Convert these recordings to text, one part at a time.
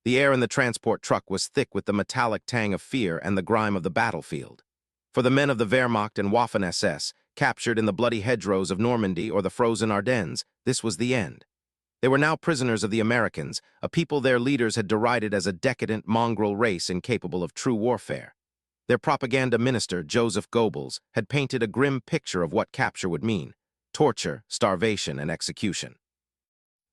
The air in the transport truck was thick with the metallic tang of fear and the grime of the battlefield. For the men of the Wehrmacht and Waffen-SS, captured in the bloody hedgerows of Normandy or the frozen Ardennes, this was the end. They were now prisoners of the Americans, a people their leaders had derided as a decadent, mongrel race incapable of true warfare. Their propaganda minister, Joseph Goebbels, had painted a grim picture of what capture would mean: torture, starvation, and execution.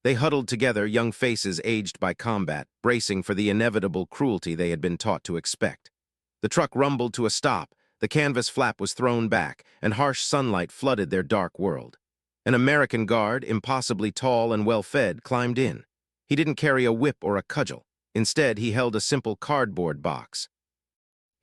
They huddled together, young faces aged by combat, bracing for the inevitable cruelty they had been taught to expect. The truck rumbled to a stop, the canvas flap was thrown back, and harsh sunlight flooded their dark world. An American guard, impossibly tall and well-fed, climbed in. He didn't carry a whip or a cudgel. Instead, he held a simple cardboard box.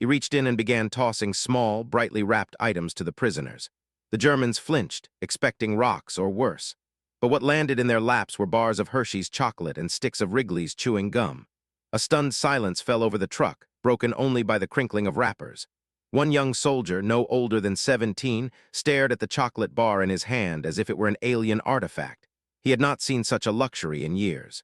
He reached in and began tossing small, brightly wrapped items to the prisoners. The Germans flinched, expecting rocks or worse. But what landed in their laps were bars of Hershey's chocolate and sticks of Wrigley's chewing gum. A stunned silence fell over the truck, broken only by the crinkling of wrappers. One young soldier, no older than 17, stared at the chocolate bar in his hand as if it were an alien artifact. He had not seen such a luxury in years.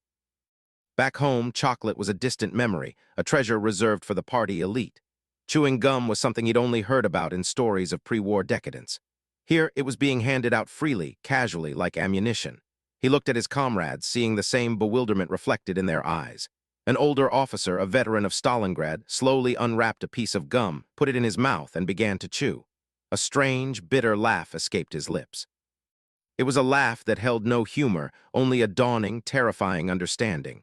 Back home, chocolate was a distant memory, a treasure reserved for the party elite. Chewing gum was something he'd only heard about in stories of pre-war decadence. Here, it was being handed out freely, casually, like ammunition. He looked at his comrades, seeing the same bewilderment reflected in their eyes. An older officer, a veteran of Stalingrad, slowly unwrapped a piece of gum, put it in his mouth, and began to chew. A strange, bitter laugh escaped his lips. It was a laugh that held no humor, only a dawning, terrifying understanding.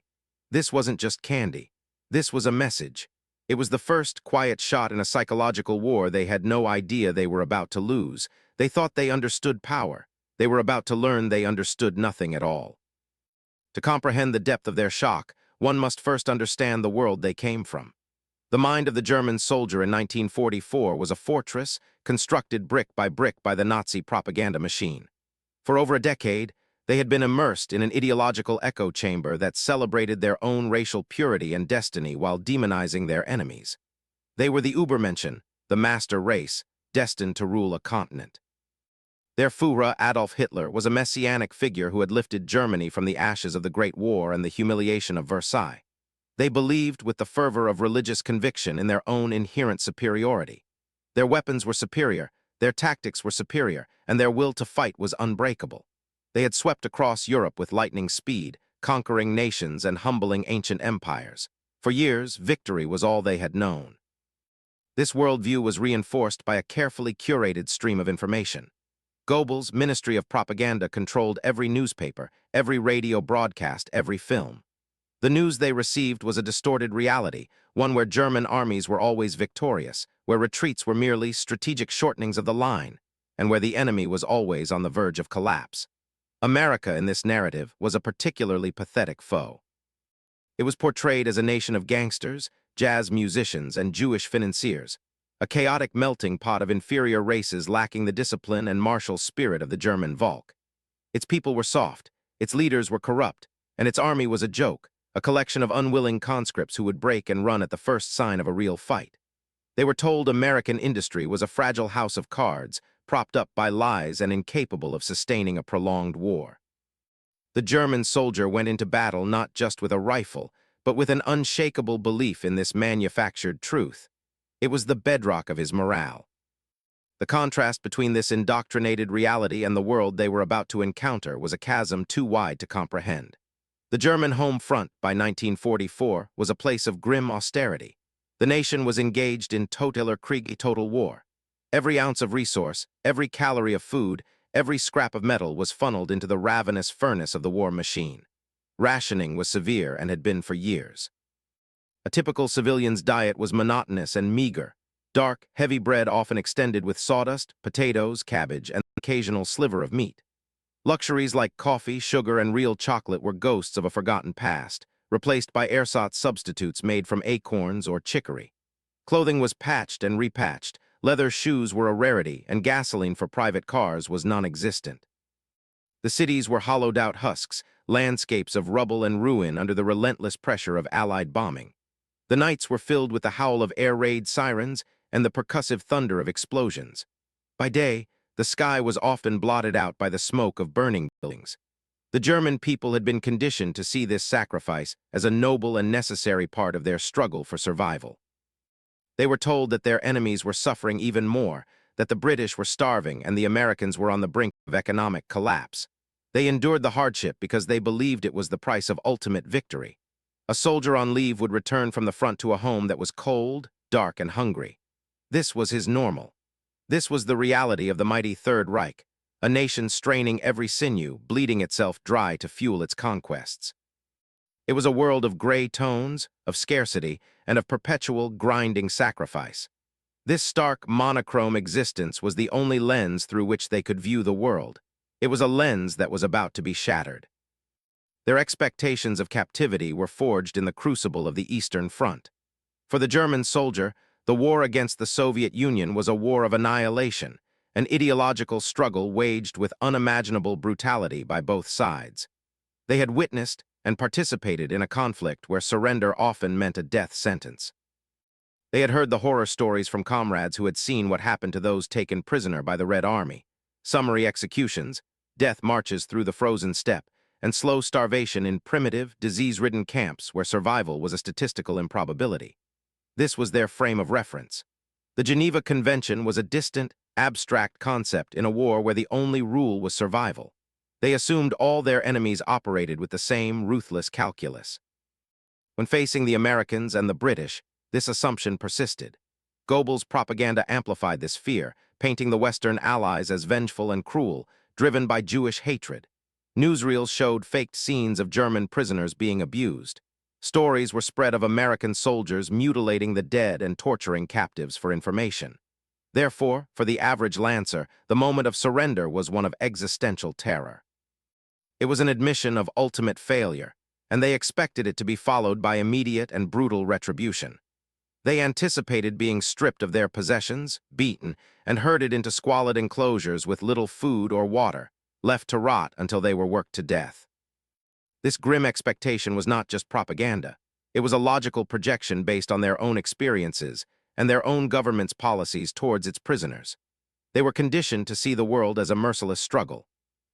This wasn't just candy. This was a message. It was the first quiet shot in a psychological war they had no idea they were about to lose. They thought they understood power. They were about to learn they understood nothing at all. To comprehend the depth of their shock, one must first understand the world they came from. The mind of the German soldier in 1944 was a fortress constructed brick by the Nazi propaganda machine. For over a decade, they had been immersed in an ideological echo chamber that celebrated their own racial purity and destiny while demonizing their enemies. They were the Übermenschen, the master race, destined to rule a continent. Their Führer, Adolf Hitler, was a messianic figure who had lifted Germany from the ashes of the Great War and the humiliation of Versailles. They believed with the fervor of religious conviction in their own inherent superiority. Their weapons were superior, their tactics were superior, and their will to fight was unbreakable. They had swept across Europe with lightning speed, conquering nations and humbling ancient empires. For years, victory was all they had known. This worldview was reinforced by a carefully curated stream of information. Goebbels' Ministry of Propaganda controlled every newspaper, every radio broadcast, every film. The news they received was a distorted reality, one where German armies were always victorious, where retreats were merely strategic shortenings of the line, and where the enemy was always on the verge of collapse. America, in this narrative, was a particularly pathetic foe. It was portrayed as a nation of gangsters, jazz musicians, and Jewish financiers, a chaotic melting pot of inferior races lacking the discipline and martial spirit of the German Volk. Its people were soft, its leaders were corrupt, and its army was a joke, a collection of unwilling conscripts who would break and run at the first sign of a real fight. They were told American industry was a fragile house of cards, propped up by lies and incapable of sustaining a prolonged war. The German soldier went into battle not just with a rifle, but with an unshakable belief in this manufactured truth. It was the bedrock of his morale. The contrast between this indoctrinated reality and the world they were about to encounter was a chasm too wide to comprehend. The German home front, by 1944, was a place of grim austerity. The nation was engaged in totaler Krieg, total war. Every ounce of resource, every calorie of food, every scrap of metal was funneled into the ravenous furnace of the war machine. Rationing was severe and had been for years. A typical civilian's diet was monotonous and meager. Dark, heavy bread often extended with sawdust, potatoes, cabbage, and an occasional sliver of meat. Luxuries like coffee, sugar, and real chocolate were ghosts of a forgotten past, replaced by ersatz substitutes made from acorns or chicory. Clothing was patched and repatched, leather shoes were a rarity, and gasoline for private cars was non-existent. The cities were hollowed-out husks, landscapes of rubble and ruin under the relentless pressure of Allied bombing. The nights were filled with the howl of air raid sirens and the percussive thunder of explosions. By day, the sky was often blotted out by the smoke of burning buildings. The German people had been conditioned to see this sacrifice as a noble and necessary part of their struggle for survival. They were told that their enemies were suffering even more, that the British were starving and the Americans were on the brink of economic collapse. They endured the hardship because they believed it was the price of ultimate victory. A soldier on leave would return from the front to a home that was cold, dark, and hungry. This was his normal. This was the reality of the mighty Third Reich, a nation straining every sinew, bleeding itself dry to fuel its conquests. It was a world of gray tones, of scarcity, and of perpetual, grinding sacrifice. This stark, monochrome existence was the only lens through which they could view the world. It was a lens that was about to be shattered. Their expectations of captivity were forged in the crucible of the Eastern Front. For the German soldier, the war against the Soviet Union was a war of annihilation, an ideological struggle waged with unimaginable brutality by both sides. They had witnessed and participated in a conflict where surrender often meant a death sentence. They had heard the horror stories from comrades who had seen what happened to those taken prisoner by the Red Army: summary executions, death marches through the frozen steppe, and slow starvation in primitive, disease-ridden camps where survival was a statistical improbability. This was their frame of reference. The Geneva Convention was a distant, abstract concept in a war where the only rule was survival. They assumed all their enemies operated with the same ruthless calculus. When facing the Americans and the British, this assumption persisted. Goebbels' propaganda amplified this fear, painting the Western allies as vengeful and cruel, driven by Jewish hatred. Newsreels showed faked scenes of German prisoners being abused. Stories were spread of American soldiers mutilating the dead and torturing captives for information. Therefore, for the average Lancer, the moment of surrender was one of existential terror. It was an admission of ultimate failure, and they expected it to be followed by immediate and brutal retribution. They anticipated being stripped of their possessions, beaten, and herded into squalid enclosures with little food or water, left to rot until they were worked to death. This grim expectation was not just propaganda. It was a logical projection based on their own experiences and their own government's policies towards its prisoners. They were conditioned to see the world as a merciless struggle.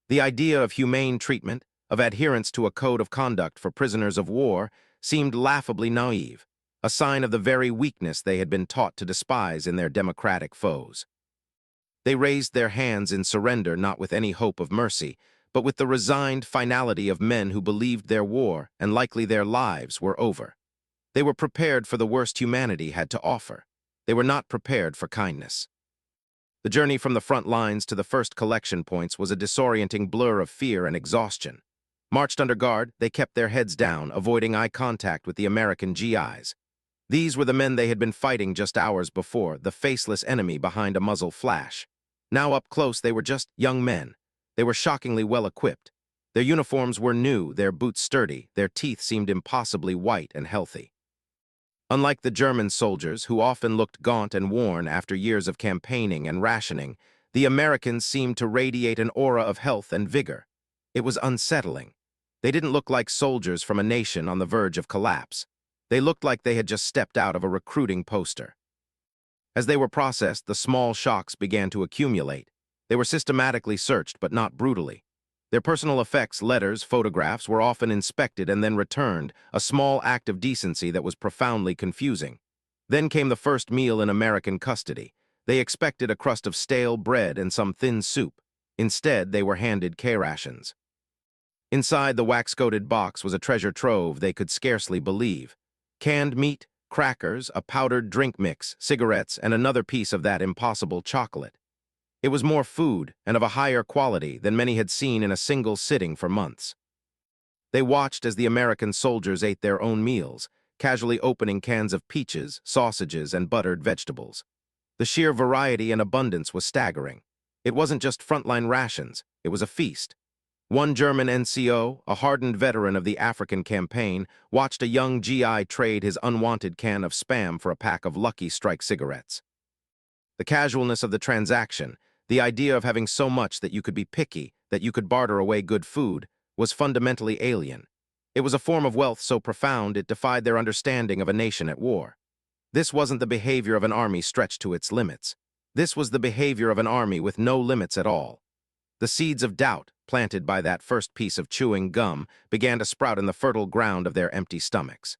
The idea of humane treatment, of adherence to a code of conduct for prisoners of war, seemed laughably naive, a sign of the very weakness they had been taught to despise in their democratic foes. They raised their hands in surrender not with any hope of mercy, but with the resigned finality of men who believed their war, and likely their lives, were over. They were prepared for the worst humanity had to offer. They were not prepared for kindness. The journey from the front lines to the first collection points was a disorienting blur of fear and exhaustion. Marched under guard, they kept their heads down, avoiding eye contact with the American GIs. These were the men they had been fighting just hours before, the faceless enemy behind a muzzle flash. Now up close, they were just young men. They were shockingly well equipped. Their uniforms were new, their boots sturdy, their teeth seemed impossibly white and healthy. Unlike the German soldiers, who often looked gaunt and worn after years of campaigning and rationing, the Americans seemed to radiate an aura of health and vigor. It was unsettling. They didn't look like soldiers from a nation on the verge of collapse. They looked like they had just stepped out of a recruiting poster. As they were processed, the small shocks began to accumulate. They were systematically searched, but not brutally. Their personal effects, letters, photographs, were often inspected and then returned, a small act of decency that was profoundly confusing. Then came the first meal in American custody. They expected a crust of stale bread and some thin soup. Instead, they were handed K-rations. Inside the wax-coated box was a treasure trove they could scarcely believe. Canned meat, crackers, a powdered drink mix, cigarettes, and another piece of that impossible chocolate. It was more food and of a higher quality than many had seen in a single sitting for months. They watched as the American soldiers ate their own meals, casually opening cans of peaches, sausages, and buttered vegetables. The sheer variety and abundance was staggering. It wasn't just frontline rations, it was a feast. One German NCO, a hardened veteran of the African campaign, watched a young GI trade his unwanted can of Spam for a pack of Lucky Strike cigarettes. The casualness of the transaction, the idea of having so much that you could be picky, that you could barter away good food, was fundamentally alien. It was a form of wealth so profound it defied their understanding of a nation at war. This wasn't the behavior of an army stretched to its limits. This was the behavior of an army with no limits at all. The seeds of doubt, planted by that first piece of chewing gum, began to sprout in the fertile ground of their empty stomachs.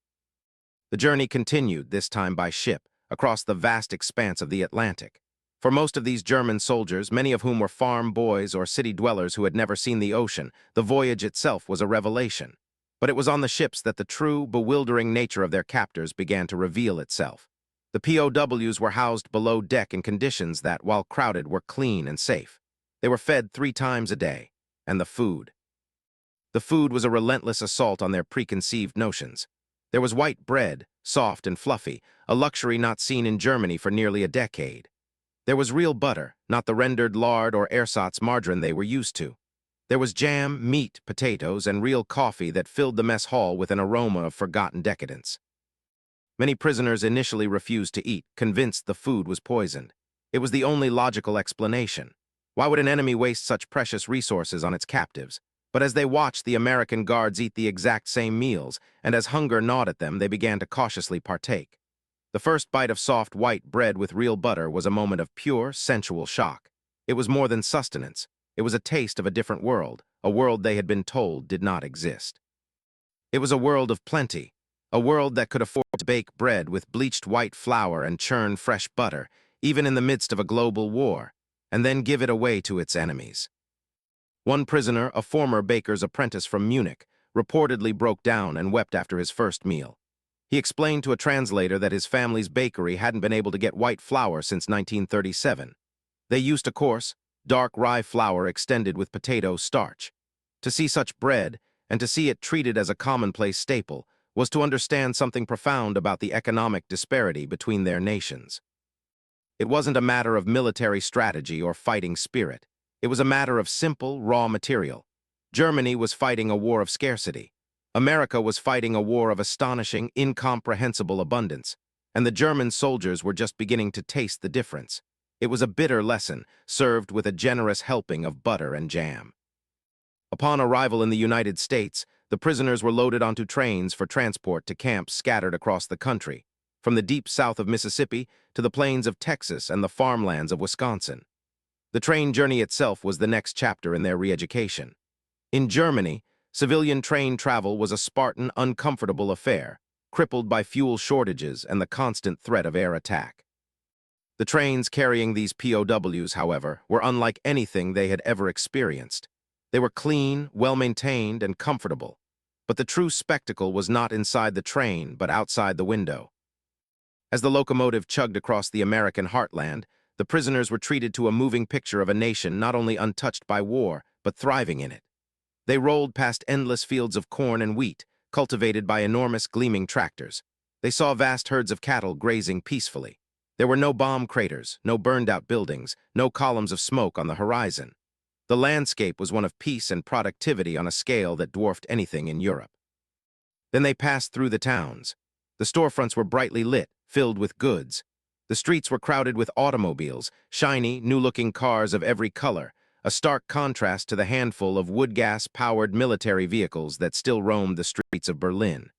The journey continued, this time by ship, across the vast expanse of the Atlantic. For most of these German soldiers, many of whom were farm boys or city dwellers who had never seen the ocean, the voyage itself was a revelation. But it was on the ships that the true, bewildering nature of their captors began to reveal itself. The POWs were housed below deck in conditions that, while crowded, were clean and safe. They were fed 3 times a day. And the food. The food was a relentless assault on their preconceived notions. There was white bread, soft and fluffy, a luxury not seen in Germany for nearly a decade. There was real butter, not the rendered lard or ersatz margarine they were used to. There was jam, meat, potatoes, and real coffee that filled the mess hall with an aroma of forgotten decadence. Many prisoners initially refused to eat, convinced the food was poisoned. It was the only logical explanation. Why would an enemy waste such precious resources on its captives? But as they watched the American guards eat the exact same meals, and as hunger gnawed at them, they began to cautiously partake. The first bite of soft white bread with real butter was a moment of pure, sensual shock. It was more than sustenance. It was a taste of a different world, a world they had been told did not exist. It was a world of plenty, a world that could afford to bake bread with bleached white flour and churn fresh butter, even in the midst of a global war, and then give it away to its enemies. One prisoner, a former baker's apprentice from Munich, reportedly broke down and wept after his first meal. He explained to a translator that his family's bakery hadn't been able to get white flour since 1937. They used a coarse, dark rye flour extended with potato starch. To see such bread, and to see it treated as a commonplace staple, was to understand something profound about the economic disparity between their nations. It wasn't a matter of military strategy or fighting spirit. It was a matter of simple, raw material. Germany was fighting a war of scarcity. America was fighting a war of astonishing, incomprehensible abundance, and the German soldiers were just beginning to taste the difference. It was a bitter lesson, served with a generous helping of butter and jam. Upon arrival in the United States, the prisoners were loaded onto trains for transport to camps scattered across the country, from the deep south of Mississippi to the plains of Texas and the farmlands of Wisconsin. The train journey itself was the next chapter in their re-education. In Germany, civilian train travel was a Spartan, uncomfortable affair, crippled by fuel shortages and the constant threat of air attack. The trains carrying these POWs, however, were unlike anything they had ever experienced. They were clean, well-maintained, and comfortable. But the true spectacle was not inside the train, but outside the window. As the locomotive chugged across the American heartland, the prisoners were treated to a moving picture of a nation not only untouched by war, but thriving in it. They rolled past endless fields of corn and wheat, cultivated by enormous gleaming tractors. They saw vast herds of cattle grazing peacefully. There were no bomb craters, no burned-out buildings, no columns of smoke on the horizon. The landscape was one of peace and productivity on a scale that dwarfed anything in Europe. Then they passed through the towns. The storefronts were brightly lit, filled with goods. The streets were crowded with automobiles, shiny, new-looking cars of every color, a stark contrast to the handful of wood-gas-powered military vehicles that still roamed the streets of Berlin.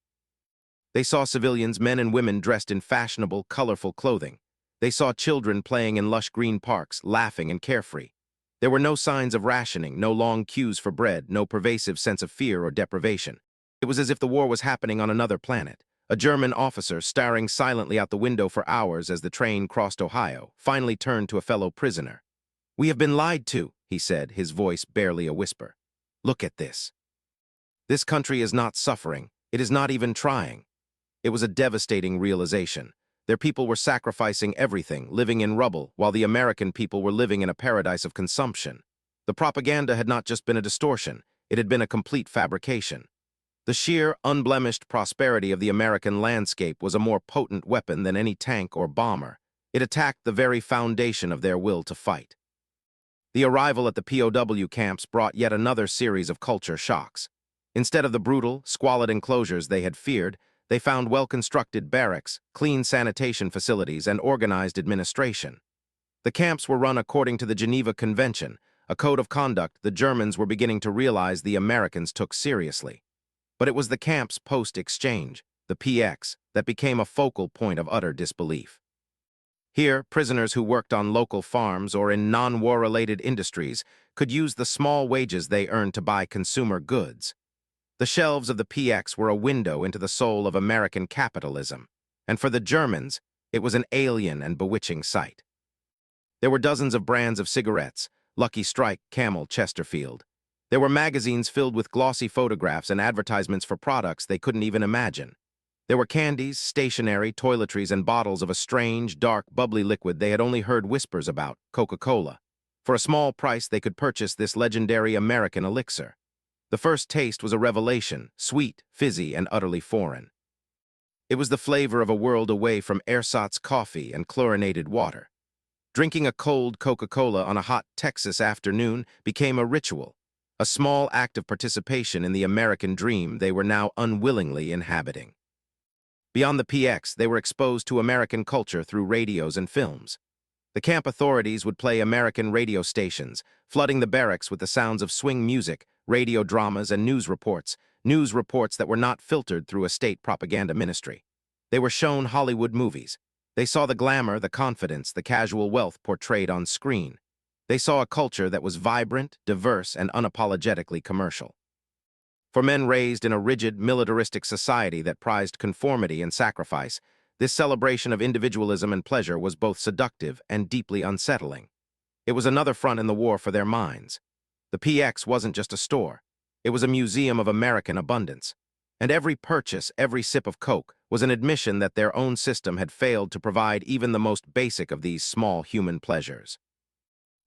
They saw civilians, men and women dressed in fashionable, colorful clothing. They saw children playing in lush green parks, laughing and carefree. There were no signs of rationing, no long queues for bread, no pervasive sense of fear or deprivation. It was as if the war was happening on another planet. A German officer, staring silently out the window for hours as the train crossed Ohio, finally turned to a fellow prisoner. "We have been lied to," he said, his voice barely a whisper. "Look at this. This country is not suffering. It is not even trying." It was a devastating realization. Their people were sacrificing everything, living in rubble, while the American people were living in a paradise of consumption. The propaganda had not just been a distortion, it had been a complete fabrication. The sheer, unblemished prosperity of the American landscape was a more potent weapon than any tank or bomber. It attacked the very foundation of their will to fight. The arrival at the POW camps brought yet another series of culture shocks. Instead of the brutal, squalid enclosures they had feared, they found well-constructed barracks, clean sanitation facilities, and organized administration. The camps were run according to the Geneva Convention, a code of conduct the Germans were beginning to realize the Americans took seriously. But it was the camp's post-exchange, the PX, that became a focal point of utter disbelief. Here, prisoners who worked on local farms or in non-war-related industries could use the small wages they earned to buy consumer goods. The shelves of the PX were a window into the soul of American capitalism, and for the Germans, it was an alien and bewitching sight. There were dozens of brands of cigarettes, Lucky Strike, Camel, Chesterfield. There were magazines filled with glossy photographs and advertisements for products they couldn't even imagine. There were candies, stationery, toiletries, and bottles of a strange, dark, bubbly liquid they had only heard whispers about, Coca-Cola. For a small price, they could purchase this legendary American elixir. The first taste was a revelation, sweet, fizzy, and utterly foreign. It was the flavor of a world away from ersatz coffee and chlorinated water. Drinking a cold Coca-Cola on a hot Texas afternoon became a ritual, a small act of participation in the American dream they were now unwillingly inhabiting. Beyond the PX, they were exposed to American culture through radios and films. The camp authorities would play American radio stations, flooding the barracks with the sounds of swing music, radio dramas, and news reports that were not filtered through a state propaganda ministry. They were shown Hollywood movies. They saw the glamour, the confidence, the casual wealth portrayed on screen. They saw a culture that was vibrant, diverse, and unapologetically commercial. For men raised in a rigid, militaristic society that prized conformity and sacrifice, this celebration of individualism and pleasure was both seductive and deeply unsettling. It was another front in the war for their minds. The PX wasn't just a store. It was a museum of American abundance. And every purchase, every sip of Coke, was an admission that their own system had failed to provide even the most basic of these small human pleasures.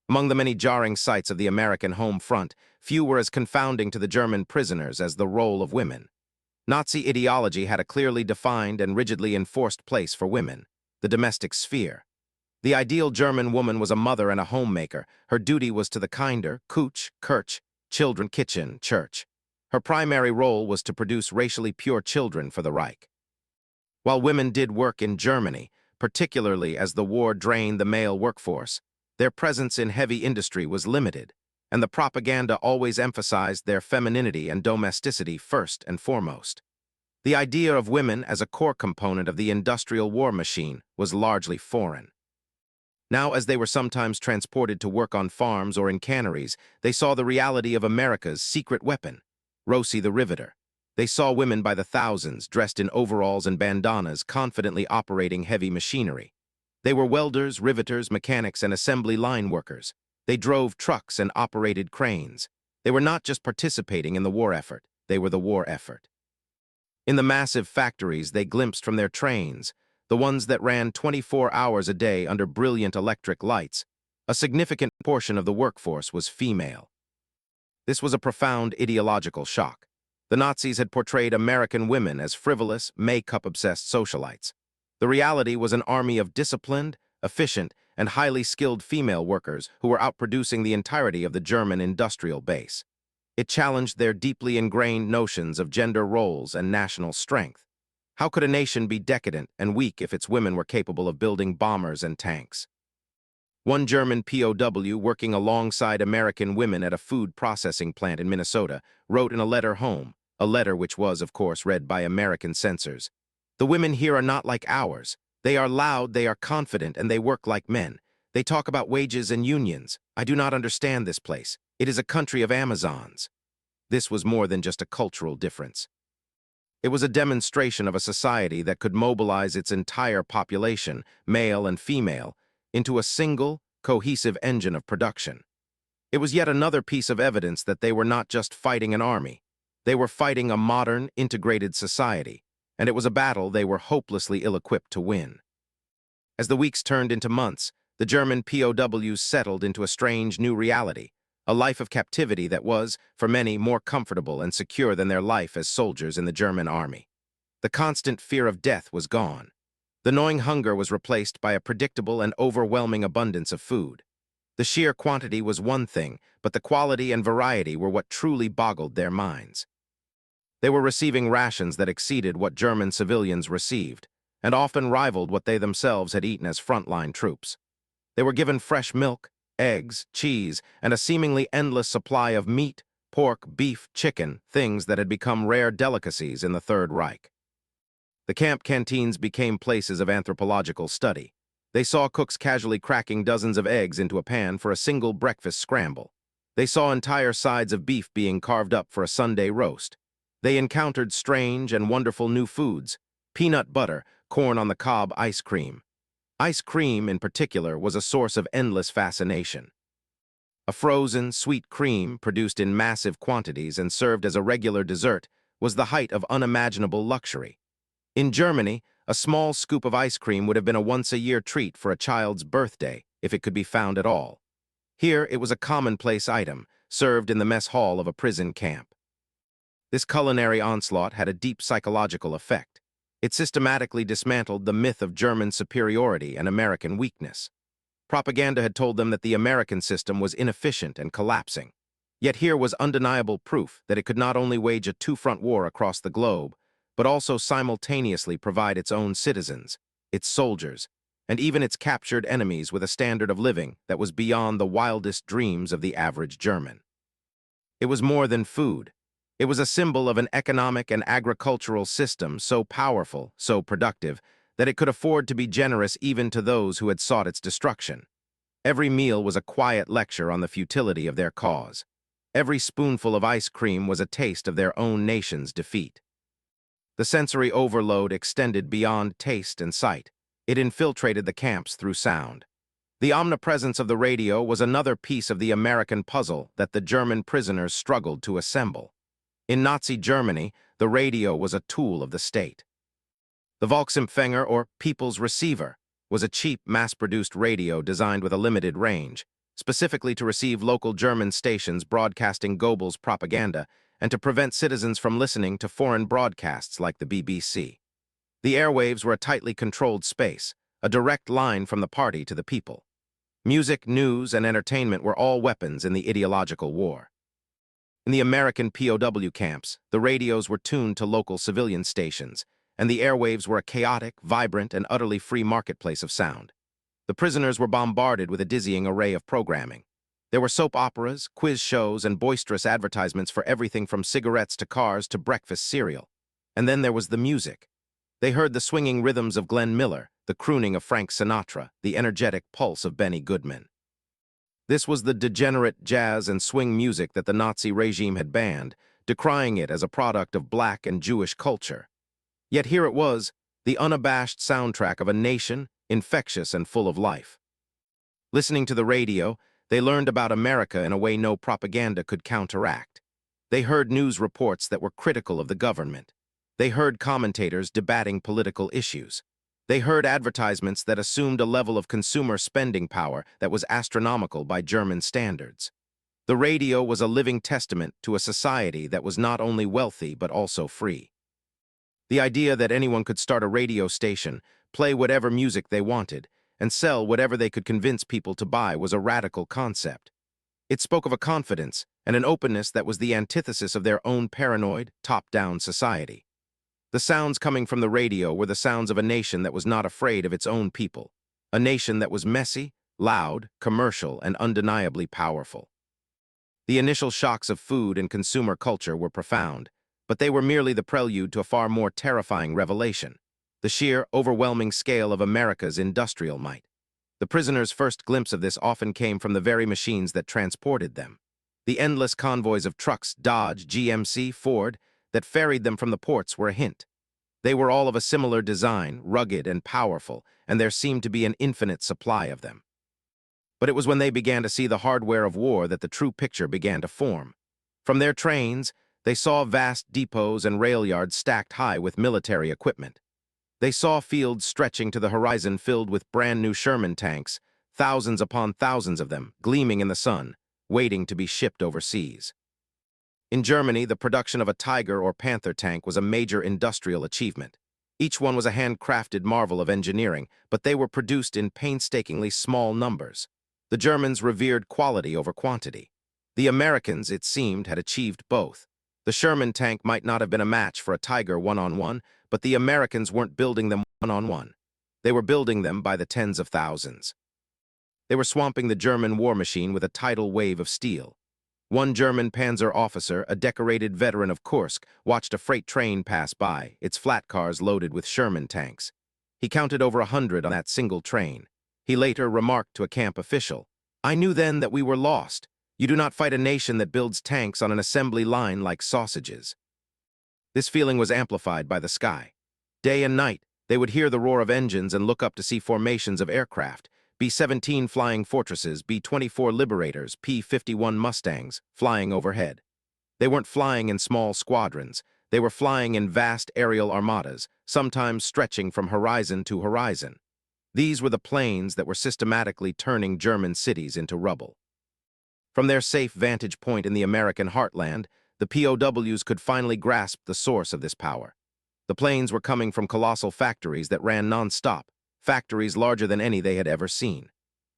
Among the many jarring sights of the American home front, few were as confounding to the German prisoners as the role of women. Nazi ideology had a clearly defined and rigidly enforced place for women, the domestic sphere. The ideal German woman was a mother and a homemaker. Her duty was to the kinder, Küche, Kirche, children, kitchen, church. Her primary role was to produce racially pure children for the Reich. While women did work in Germany, particularly as the war drained the male workforce, their presence in heavy industry was limited, and the propaganda always emphasized their femininity and domesticity first and foremost. The idea of women as a core component of the industrial war machine was largely foreign. Now, as they were sometimes transported to work on farms or in canneries, they saw the reality of America's secret weapon, Rosie the Riveter. They saw women by the thousands, dressed in overalls and bandanas, confidently operating heavy machinery. They were welders, riveters, mechanics, and assembly line workers. They drove trucks and operated cranes. They were not just participating in the war effort, they were the war effort. In the massive factories they glimpsed from their trains, the ones that ran 24 hours a day under brilliant electric lights, a significant portion of the workforce was female. This was a profound ideological shock. The Nazis had portrayed American women as frivolous, makeup-obsessed socialites. The reality was an army of disciplined, efficient, and highly skilled female workers who were outproducing the entirety of the German industrial base. It challenged their deeply ingrained notions of gender roles and national strength. How could a nation be decadent and weak if its women were capable of building bombers and tanks? One German POW working alongside American women at a food processing plant in Minnesota wrote in a letter home, a letter which was, of course, read by American censors. "The women here are not like ours. They are loud, they are confident, and they work like men. They talk about wages and unions. I do not understand this place. It is a country of Amazons." This was more than just a cultural difference. It was a demonstration of a society that could mobilize its entire population, male and female, into a single, cohesive engine of production. It was yet another piece of evidence that they were not just fighting an army. They were fighting a modern, integrated society, and it was a battle they were hopelessly ill-equipped to win. As the weeks turned into months, the German POWs settled into a strange new reality, a life of captivity that was, for many, more comfortable and secure than their life as soldiers in the German army. The constant fear of death was gone. The gnawing hunger was replaced by a predictable and overwhelming abundance of food. The sheer quantity was one thing, but the quality and variety were what truly boggled their minds. They were receiving rations that exceeded what German civilians received, and often rivaled what they themselves had eaten as frontline troops. They were given fresh milk, eggs, cheese, and a seemingly endless supply of meat, pork, beef, chicken, things that had become rare delicacies in the Third Reich. The camp canteens became places of anthropological study. They saw cooks casually cracking dozens of eggs into a pan for a single breakfast scramble. They saw entire sides of beef being carved up for a Sunday roast. They encountered strange and wonderful new foods: peanut butter, corn on the cob ice cream. Ice cream, in particular, was a source of endless fascination. A frozen, sweet cream, produced in massive quantities and served as a regular dessert, was the height of unimaginable luxury. In Germany, a small scoop of ice cream would have been a once-a-year treat for a child's birthday, if it could be found at all. Here, it was a commonplace item, served in the mess hall of a prison camp. This culinary onslaught had a deep psychological effect. It systematically dismantled the myth of German superiority and American weakness. Propaganda had told them that the American system was inefficient and collapsing. Yet here was undeniable proof that it could not only wage a two-front war across the globe, but also simultaneously provide its own citizens, its soldiers, and even its captured enemies with a standard of living that was beyond the wildest dreams of the average German. It was more than food. It was a symbol of an economic and agricultural system so powerful, so productive, that it could afford to be generous even to those who had sought its destruction. Every meal was a quiet lecture on the futility of their cause. Every spoonful of ice cream was a taste of their own nation's defeat. The sensory overload extended beyond taste and sight. It infiltrated the camps through sound. The omnipresence of the radio was another piece of the American puzzle that the German prisoners struggled to assemble. In Nazi Germany, the radio was a tool of the state. The Volksempfänger, or People's Receiver, was a cheap, mass-produced radio designed with a limited range, specifically to receive local German stations broadcasting Goebbels' propaganda and to prevent citizens from listening to foreign broadcasts like the BBC. The airwaves were a tightly controlled space, a direct line from the party to the people. Music, news, and entertainment were all weapons in the ideological war. In the American POW camps, the radios were tuned to local civilian stations, and the airwaves were a chaotic, vibrant, and utterly free marketplace of sound. The prisoners were bombarded with a dizzying array of programming. There were soap operas, quiz shows, and boisterous advertisements for everything from cigarettes to cars to breakfast cereal. And then there was the music. They heard the swinging rhythms of Glenn Miller, the crooning of Frank Sinatra, the energetic pulse of Benny Goodman. This was the degenerate jazz and swing music that the Nazi regime had banned, decrying it as a product of black and Jewish culture. Yet here it was, the unabashed soundtrack of a nation, infectious and full of life. Listening to the radio, they learned about America in a way no propaganda could counteract. They heard news reports that were critical of the government. They heard commentators debating political issues. They heard advertisements that assumed a level of consumer spending power that was astronomical by German standards. The radio was a living testament to a society that was not only wealthy but also free. The idea that anyone could start a radio station, play whatever music they wanted, and sell whatever they could convince people to buy was a radical concept. It spoke of a confidence and an openness that was the antithesis of their own paranoid, top-down society. The sounds coming from the radio were the sounds of a nation that was not afraid of its own people, a nation that was messy, loud, commercial, and undeniably powerful. The initial shocks of food and consumer culture were profound, but they were merely the prelude to a far more terrifying revelation: the sheer, overwhelming scale of America's industrial might. The prisoners' first glimpse of this often came from the very machines that transported them. The endless convoys of trucks, Dodge, GMC, Ford, that ferried them from the ports were a hint. They were all of a similar design, rugged and powerful, and there seemed to be an infinite supply of them. But it was when they began to see the hardware of war that the true picture began to form. From their trains, they saw vast depots and rail yards stacked high with military equipment. They saw fields stretching to the horizon filled with brand-new Sherman tanks, thousands upon thousands of them, gleaming in the sun, waiting to be shipped overseas. In Germany, the production of a Tiger or Panther tank was a major industrial achievement. Each one was a handcrafted marvel of engineering, but they were produced in painstakingly small numbers. The Germans revered quality over quantity. The Americans, it seemed, had achieved both. The Sherman tank might not have been a match for a Tiger one-on-one, but the Americans weren't building them one-on-one. They were building them by the tens of thousands. They were swamping the German war machine with a tidal wave of steel. One German panzer officer, a decorated veteran of Kursk, watched a freight train pass by, its flat cars loaded with Sherman tanks. He counted over 100 on that single train. He later remarked to a camp official, "I knew then that we were lost. You do not fight a nation that builds tanks on an assembly line like sausages. This feeling was amplified by the sky. Day and night, they would hear the roar of engines and look up to see formations of aircraft, B-17 flying fortresses, B-24 Liberators, P-51 Mustangs, flying overhead. They weren't flying in small squadrons. They were flying in vast aerial armadas, sometimes stretching from horizon to horizon. These were the planes that were systematically turning German cities into rubble. From their safe vantage point in the American heartland, the POWs could finally grasp the source of this power. The planes were coming from colossal factories that ran non-stop, factories larger than any they had ever seen.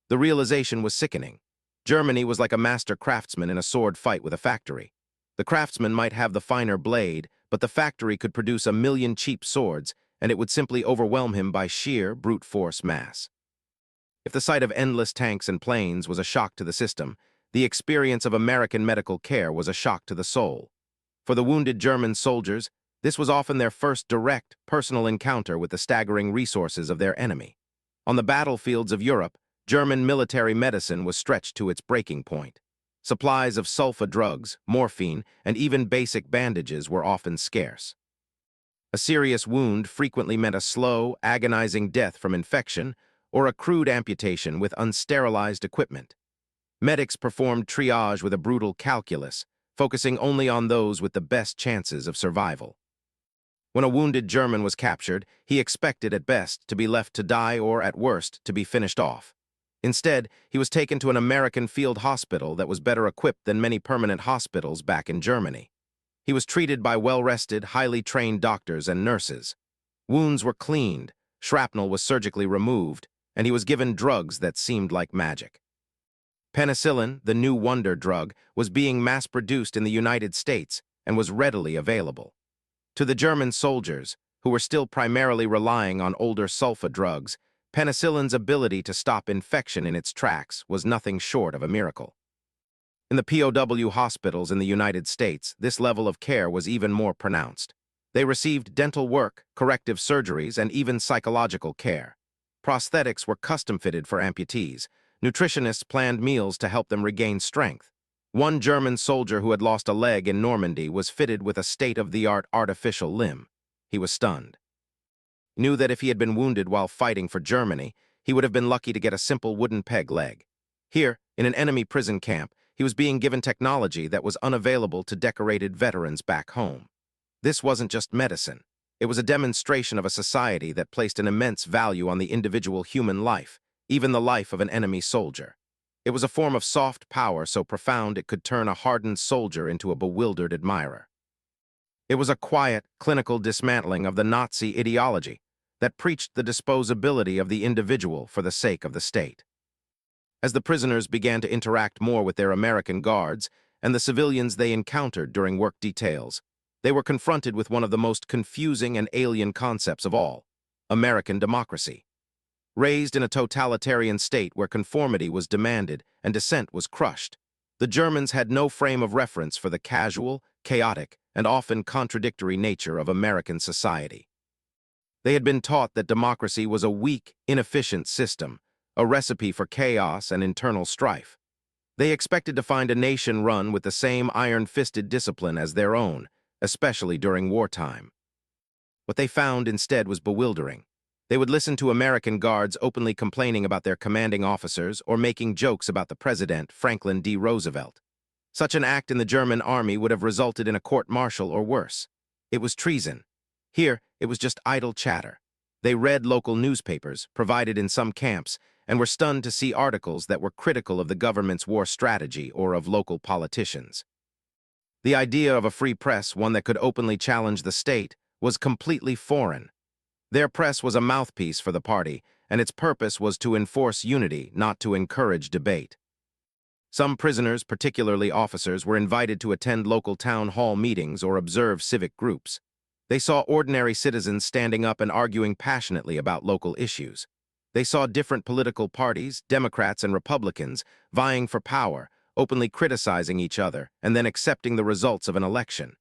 The realization was sickening. Germany was like a master craftsman in a sword fight with a factory. The craftsman might have the finer blade, but the factory could produce 1,000,000 cheap swords, and it would simply overwhelm him by sheer brute force mass. If the sight of endless tanks and planes was a shock to the system, the experience of American medical care was a shock to the soul. For the wounded German soldiers, this was often their first direct, personal encounter with the staggering resources of their enemy. On the battlefields of Europe, German military medicine was stretched to its breaking point. Supplies of sulfa drugs, morphine, and even basic bandages were often scarce. A serious wound frequently meant a slow, agonizing death from infection or a crude amputation with unsterilized equipment. Medics performed triage with a brutal calculus, focusing only on those with the best chances of survival. When a wounded German was captured, he expected at best to be left to die or, at worst, to be finished off. Instead, he was taken to an American field hospital that was better equipped than many permanent hospitals back in Germany. He was treated by well-rested, highly trained doctors and nurses. Wounds were cleaned, shrapnel was surgically removed, and he was given drugs that seemed like magic. Penicillin, the new wonder drug, was being mass-produced in the United States and was readily available. To the German soldiers, who were still primarily relying on older sulfa drugs, penicillin's ability to stop infection in its tracks was nothing short of a miracle. In the POW hospitals in the United States, this level of care was even more pronounced. They received dental work, corrective surgeries, and even psychological care. Prosthetics were custom-fitted for amputees. Nutritionists planned meals to help them regain strength. One German soldier who had lost a leg in Normandy was fitted with a state-of-the-art artificial limb. He was stunned. He knew that if he had been wounded while fighting for Germany, he would have been lucky to get a simple wooden peg leg. Here, in an enemy prison camp, he was being given technology that was unavailable to decorated veterans back home. This wasn't just medicine. It was a demonstration of a society that placed an immense value on the individual human life, even the life of an enemy soldier. It was a form of soft power so profound it could turn a hardened soldier into a bewildered admirer. It was a quiet, clinical dismantling of the Nazi ideology that preached the disposability of the individual for the sake of the state. As the prisoners began to interact more with their American guards and the civilians they encountered during work details, they were confronted with one of the most confusing and alien concepts of all: American democracy. Raised in a totalitarian state where conformity was demanded and dissent was crushed, the Germans had no frame of reference for the casual, chaotic, and often contradictory nature of American society. They had been taught that democracy was a weak, inefficient system, a recipe for chaos and internal strife. They expected to find a nation run with the same iron-fisted discipline as their own, especially during wartime. What they found instead was bewildering. They would listen to American guards openly complaining about their commanding officers or making jokes about the president, Franklin D. Roosevelt. Such an act in the German army would have resulted in a court-martial or worse. It was treason. Here, it was just idle chatter. They read local newspapers, provided in some camps, and were stunned to see articles that were critical of the government's war strategy or of local politicians. The idea of a free press, one that could openly challenge the state, was completely foreign. Their press was a mouthpiece for the party, and its purpose was to enforce unity, not to encourage debate. Some prisoners, particularly officers, were invited to attend local town hall meetings or observe civic groups. They saw ordinary citizens standing up and arguing passionately about local issues. They saw different political parties, Democrats and Republicans, vying for power, openly criticizing each other, and then accepting the results of an election.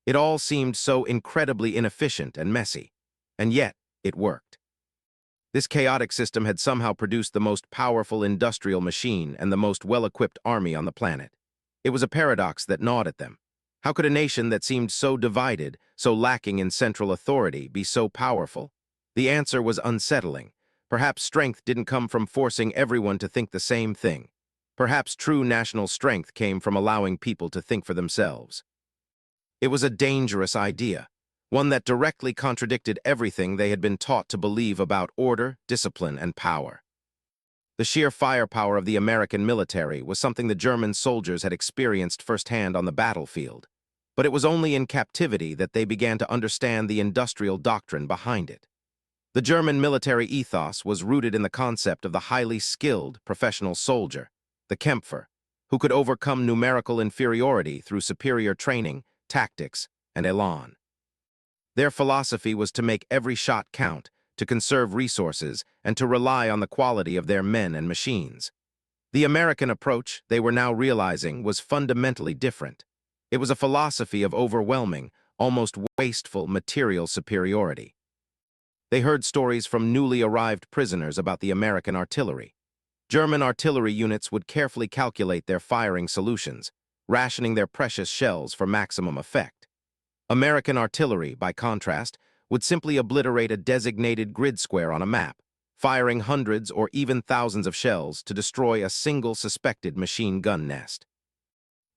It all seemed so incredibly inefficient and messy. And yet, it worked. This chaotic system had somehow produced the most powerful industrial machine and the most well-equipped army on the planet. It was a paradox that gnawed at them. How could a nation that seemed so divided, so lacking in central authority, be so powerful? The answer was unsettling. Perhaps strength didn't come from forcing everyone to think the same thing. Perhaps true national strength came from allowing people to think for themselves. It was a dangerous idea, one that directly contradicted everything they had been taught to believe about order, discipline, and power. The sheer firepower of the American military was something the German soldiers had experienced firsthand on the battlefield, but it was only in captivity that they began to understand the industrial doctrine behind it. The German military ethos was rooted in the concept of the highly skilled professional soldier, the Kämpfer, who could overcome numerical inferiority through superior training, tactics, and elan. Their philosophy was to make every shot count, to conserve resources, and to rely on the quality of their men and machines. The American approach, they were now realizing, was fundamentally different. It was a philosophy of overwhelming, almost wasteful material superiority. They heard stories from newly arrived prisoners about the American artillery. German artillery units would carefully calculate their firing solutions, rationing their precious shells for maximum effect. American artillery, by contrast, would simply obliterate a designated grid square on a map, firing hundreds or even thousands of shells to destroy a single suspected machine gun nest.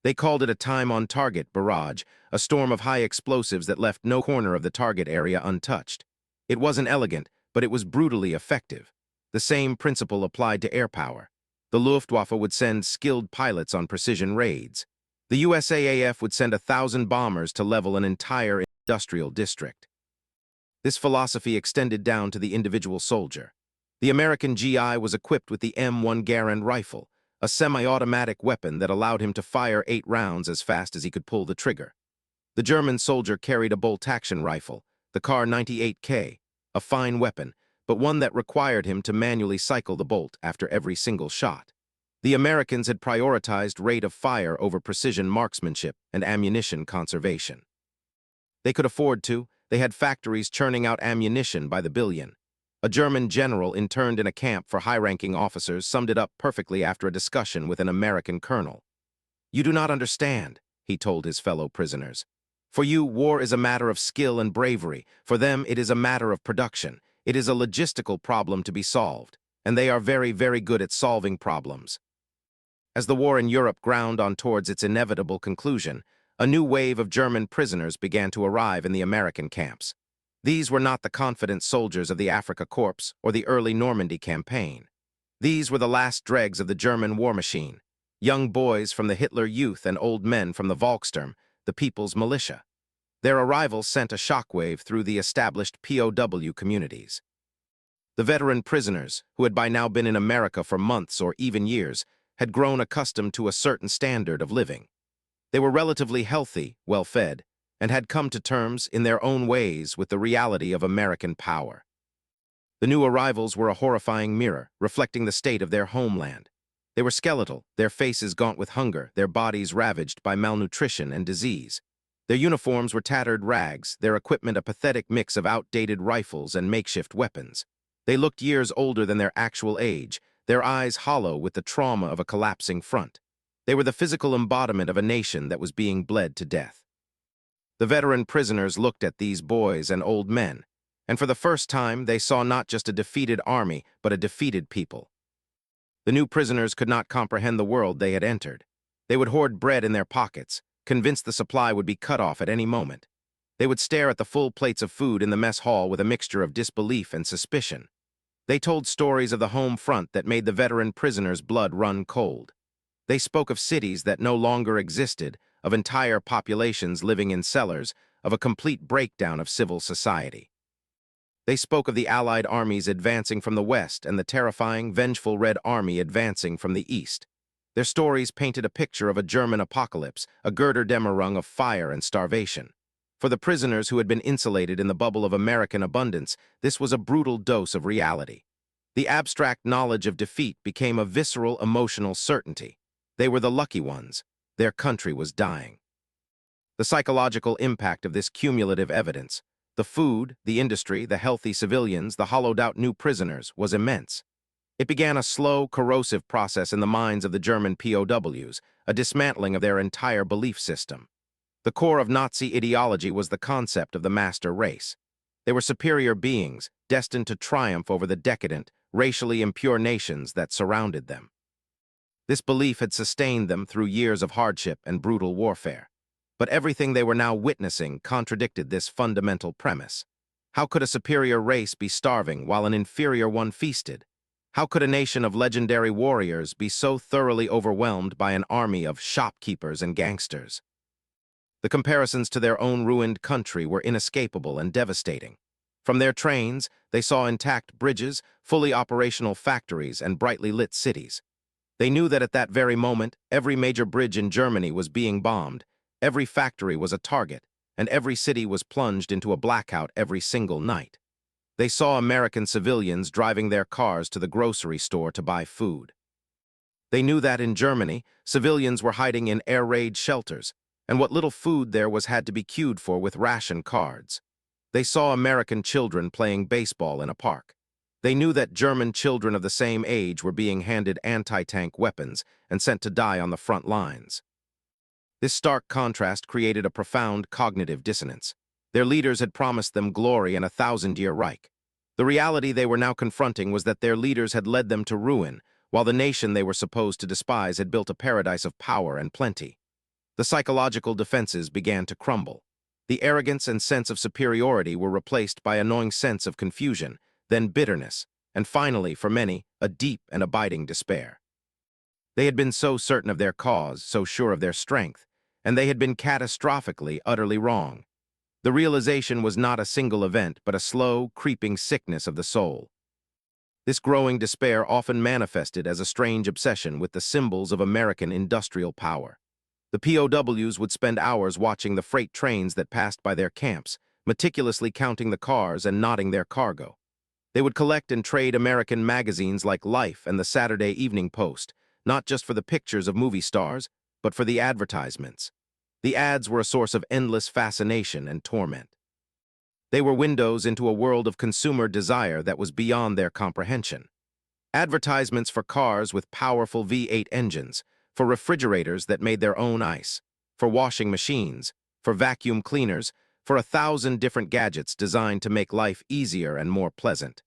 They called it a time-on-target barrage, a storm of high explosives that left no corner of the target area untouched. It wasn't elegant, but it was brutally effective. The same principle applied to air power. The Luftwaffe would send skilled pilots on precision raids. The USAAF would send 1,000 bombers to level an entire industrial district. This philosophy extended down to the individual soldier. The American GI was equipped with the M1 Garand rifle, a semi-automatic weapon that allowed him to fire 8 rounds as fast as he could pull the trigger. The German soldier carried a bolt-action rifle, the Kar 98K, a fine weapon, but one that required him to manually cycle the bolt after every single shot. The Americans had prioritized rate of fire over precision marksmanship and ammunition conservation. They could afford to. They had factories churning out ammunition by the billion. A German general interned in a camp for high-ranking officers summed it up perfectly after a discussion with an American colonel. "You do not understand," he told his fellow prisoners. "For you, war is a matter of skill and bravery. For them, it is a matter of production. It is a logistical problem to be solved, and they are very, very good at solving problems." As the war in Europe ground on towards its inevitable conclusion, a new wave of German prisoners began to arrive in the American camps. These were not the confident soldiers of the Afrika Korps or the early Normandy campaign. These were the last dregs of the German war machine, young boys from the Hitler Youth and old men from the Volkssturm, the People's Militia. Their arrival sent a shockwave through the established POW communities. The veteran prisoners, who had by now been in America for months or even years, had grown accustomed to a certain standard of living. They were relatively healthy, well-fed, and had come to terms, in their own ways, with the reality of American power. The new arrivals were a horrifying mirror, reflecting the state of their homeland. They were skeletal, their faces gaunt with hunger, their bodies ravaged by malnutrition and disease. Their uniforms were tattered rags, their equipment a pathetic mix of outdated rifles and makeshift weapons. They looked years older than their actual age, their eyes hollow with the trauma of a collapsing front. They were the physical embodiment of a nation that was being bled to death. The veteran prisoners looked at these boys and old men, and for the first time they saw not just a defeated army, but a defeated people. The new prisoners could not comprehend the world they had entered. They would hoard bread in their pockets, convinced the supply would be cut off at any moment. They would stare at the full plates of food in the mess hall with a mixture of disbelief and suspicion. They told stories of the home front that made the veteran prisoners' blood run cold. They spoke of cities that no longer existed, of entire populations living in cellars, of a complete breakdown of civil society. They spoke of the Allied armies advancing from the west and the terrifying, vengeful Red Army advancing from the east. Their stories painted a picture of a German apocalypse, a Götterdämmerung of fire and starvation. For the prisoners who had been insulated in the bubble of American abundance, this was a brutal dose of reality. The abstract knowledge of defeat became a visceral, emotional certainty. They were the lucky ones. Their country was dying. The psychological impact of this cumulative evidence, the food, the industry, the healthy civilians, the hollowed-out new prisoners, was immense. It began a slow, corrosive process in the minds of the German POWs, a dismantling of their entire belief system. The core of Nazi ideology was the concept of the master race. They were superior beings, destined to triumph over the decadent, racially impure nations that surrounded them. This belief had sustained them through years of hardship and brutal warfare. But everything they were now witnessing contradicted this fundamental premise. How could a superior race be starving while an inferior one feasted? How could a nation of legendary warriors be so thoroughly overwhelmed by an army of shopkeepers and gangsters? The comparisons to their own ruined country were inescapable and devastating. From their trains, they saw intact bridges, fully operational factories, and brightly lit cities. They knew that at that very moment, every major bridge in Germany was being bombed, every factory was a target, and every city was plunged into a blackout every single night. They saw American civilians driving their cars to the grocery store to buy food. They knew that in Germany, civilians were hiding in air raid shelters, and what little food there was had to be queued for with ration cards. They saw American children playing baseball in a park. They knew that German children of the same age were being handed anti-tank weapons and sent to die on the front lines. This stark contrast created a profound cognitive dissonance. Their leaders had promised them glory and a 1,000-year Reich. The reality they were now confronting was that their leaders had led them to ruin, while the nation they were supposed to despise had built a paradise of power and plenty. The psychological defenses began to crumble. The arrogance and sense of superiority were replaced by a gnawing sense of confusion, then bitterness, and finally, for many, a deep and abiding despair. They had been so certain of their cause, so sure of their strength, and they had been catastrophically, utterly wrong. The realization was not a single event, but a slow, creeping sickness of the soul. This growing despair often manifested as a strange obsession with the symbols of American industrial power. The POWs would spend hours watching the freight trains that passed by their camps, meticulously counting the cars and knotting their cargo. They would collect and trade American magazines like Life and the Saturday Evening Post, not just for the pictures of movie stars, but for the advertisements. The ads were a source of endless fascination and torment. They were windows into a world of consumer desire that was beyond their comprehension. Advertisements for cars with powerful V8 engines, for refrigerators that made their own ice, for washing machines, for vacuum cleaners, for 1,000 different gadgets designed to make life easier and more pleasant.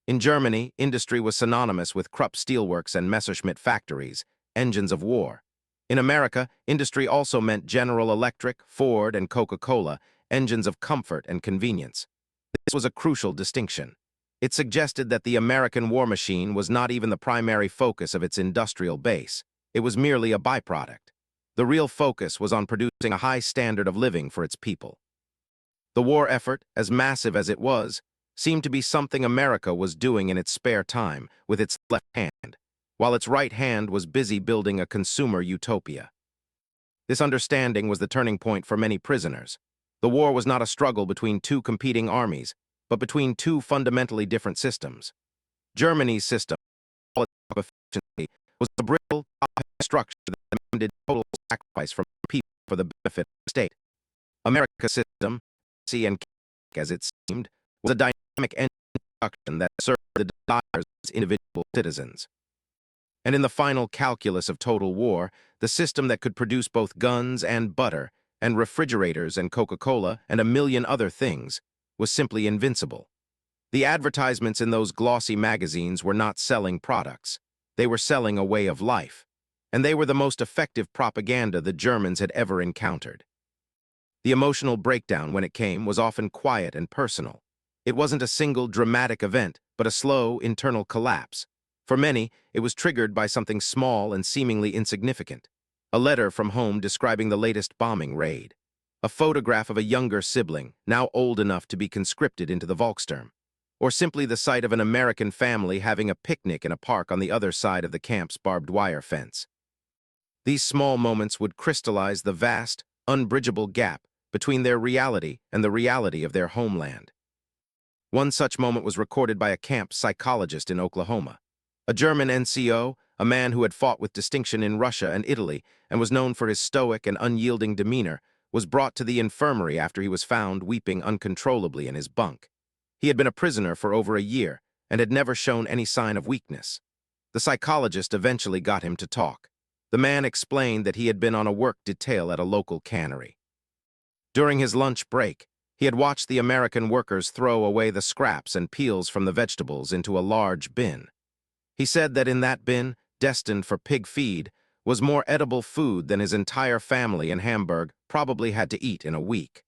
In Germany, industry was synonymous with Krupp steelworks and Messerschmitt factories, engines of war. In America, industry also meant General Electric, Ford, and Coca-Cola, engines of comfort and convenience. This was a crucial distinction. It suggested that the American war machine was not even the primary focus of its industrial base. It was merely a byproduct. The real focus was on producing a high standard of living for its people. The war effort, as massive as it was, seemed to be something America was doing in its spare time with its left hand, while its right hand was busy building a consumer utopia. This understanding was the turning point for many prisoners. The war was not a struggle between two competing armies, but between two fundamentally different systems. Germany's system, all its efficiency, was a brittle, structure that demanded total sacrifice from people for the benefit of the state. America's system, and as it seemed, was a dynamic engine of production that served the desires of its individual citizens. And in the final calculus of total war, the system that could produce both guns and butter, and refrigerators and Coca-Cola and a million other things, was simply invincible. The advertisements in those glossy magazines were not selling products. They were selling a way of life. And they were the most effective propaganda the Germans had ever encountered. The emotional breakdown, when it came, was often quiet and personal. It wasn't a single dramatic event, but a slow, internal collapse. For many, it was triggered by something small and seemingly insignificant. A letter from home describing the latest bombing raid. A photograph of a younger sibling, now old enough to be conscripted into the Volkssturm. Or simply the sight of an American family having a picnic in a park on the other side of the camp's barbed wire fence. These small moments would crystallize the vast, unbridgeable gap between their reality and the reality of their homeland. One such moment was recorded by a camp psychologist in Oklahoma. A German NCO, a man who had fought with distinction in Russia and Italy and was known for his stoic and unyielding demeanor, was brought to the infirmary after he was found weeping uncontrollably in his bunk. He had been a prisoner for over a year, and had never shown any sign of weakness. The psychologist eventually got him to talk. The man explained that he had been on a work detail at a local cannery. During his lunch break, he had watched the American workers throw away the scraps and peels from the vegetables into a large bin. He said that in that bin, destined for pig feed, was more edible food than his entire family in Hamburg probably had to eat in a week.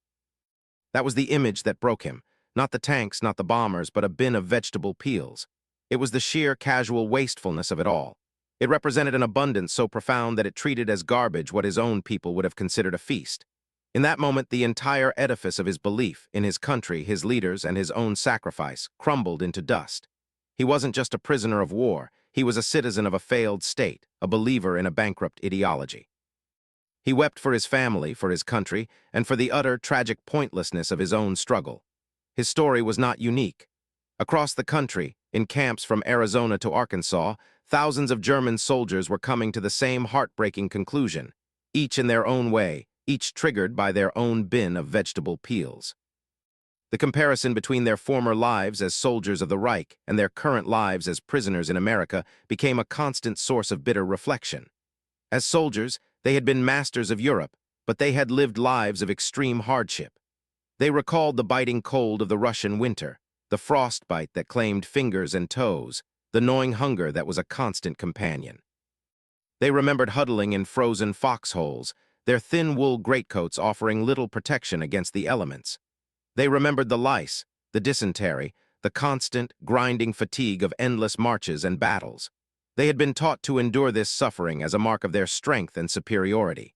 That was the image that broke him, not the tanks, not the bombers, but a bin of vegetable peels. It was the sheer casual wastefulness of it all. It represented an abundance so profound that it treated as garbage what his own people would have considered a feast. In that moment, the entire edifice of his belief in his country, his leaders, and his own sacrifice crumbled into dust. He wasn't just a prisoner of war, he was a citizen of a failed state, a believer in a bankrupt ideology. He wept for his family, for his country, and for the utter tragic pointlessness of his own struggle. His story was not unique. Across the country, in camps from Arizona to Arkansas, thousands of German soldiers were coming to the same heartbreaking conclusion, each in their own way, each triggered by their own bin of vegetable peels. The comparison between their former lives as soldiers of the Reich and their current lives as prisoners in America became a constant source of bitter reflection. As soldiers, they had been masters of Europe, but they had lived lives of extreme hardship. They recalled the biting cold of the Russian winter, the frostbite that claimed fingers and toes, the gnawing hunger that was a constant companion. They remembered huddling in frozen foxholes, their thin wool greatcoats offering little protection against the elements. They remembered the lice, the dysentery, the constant, grinding fatigue of endless marches and battles. They had been taught to endure this suffering as a mark of their strength and superiority.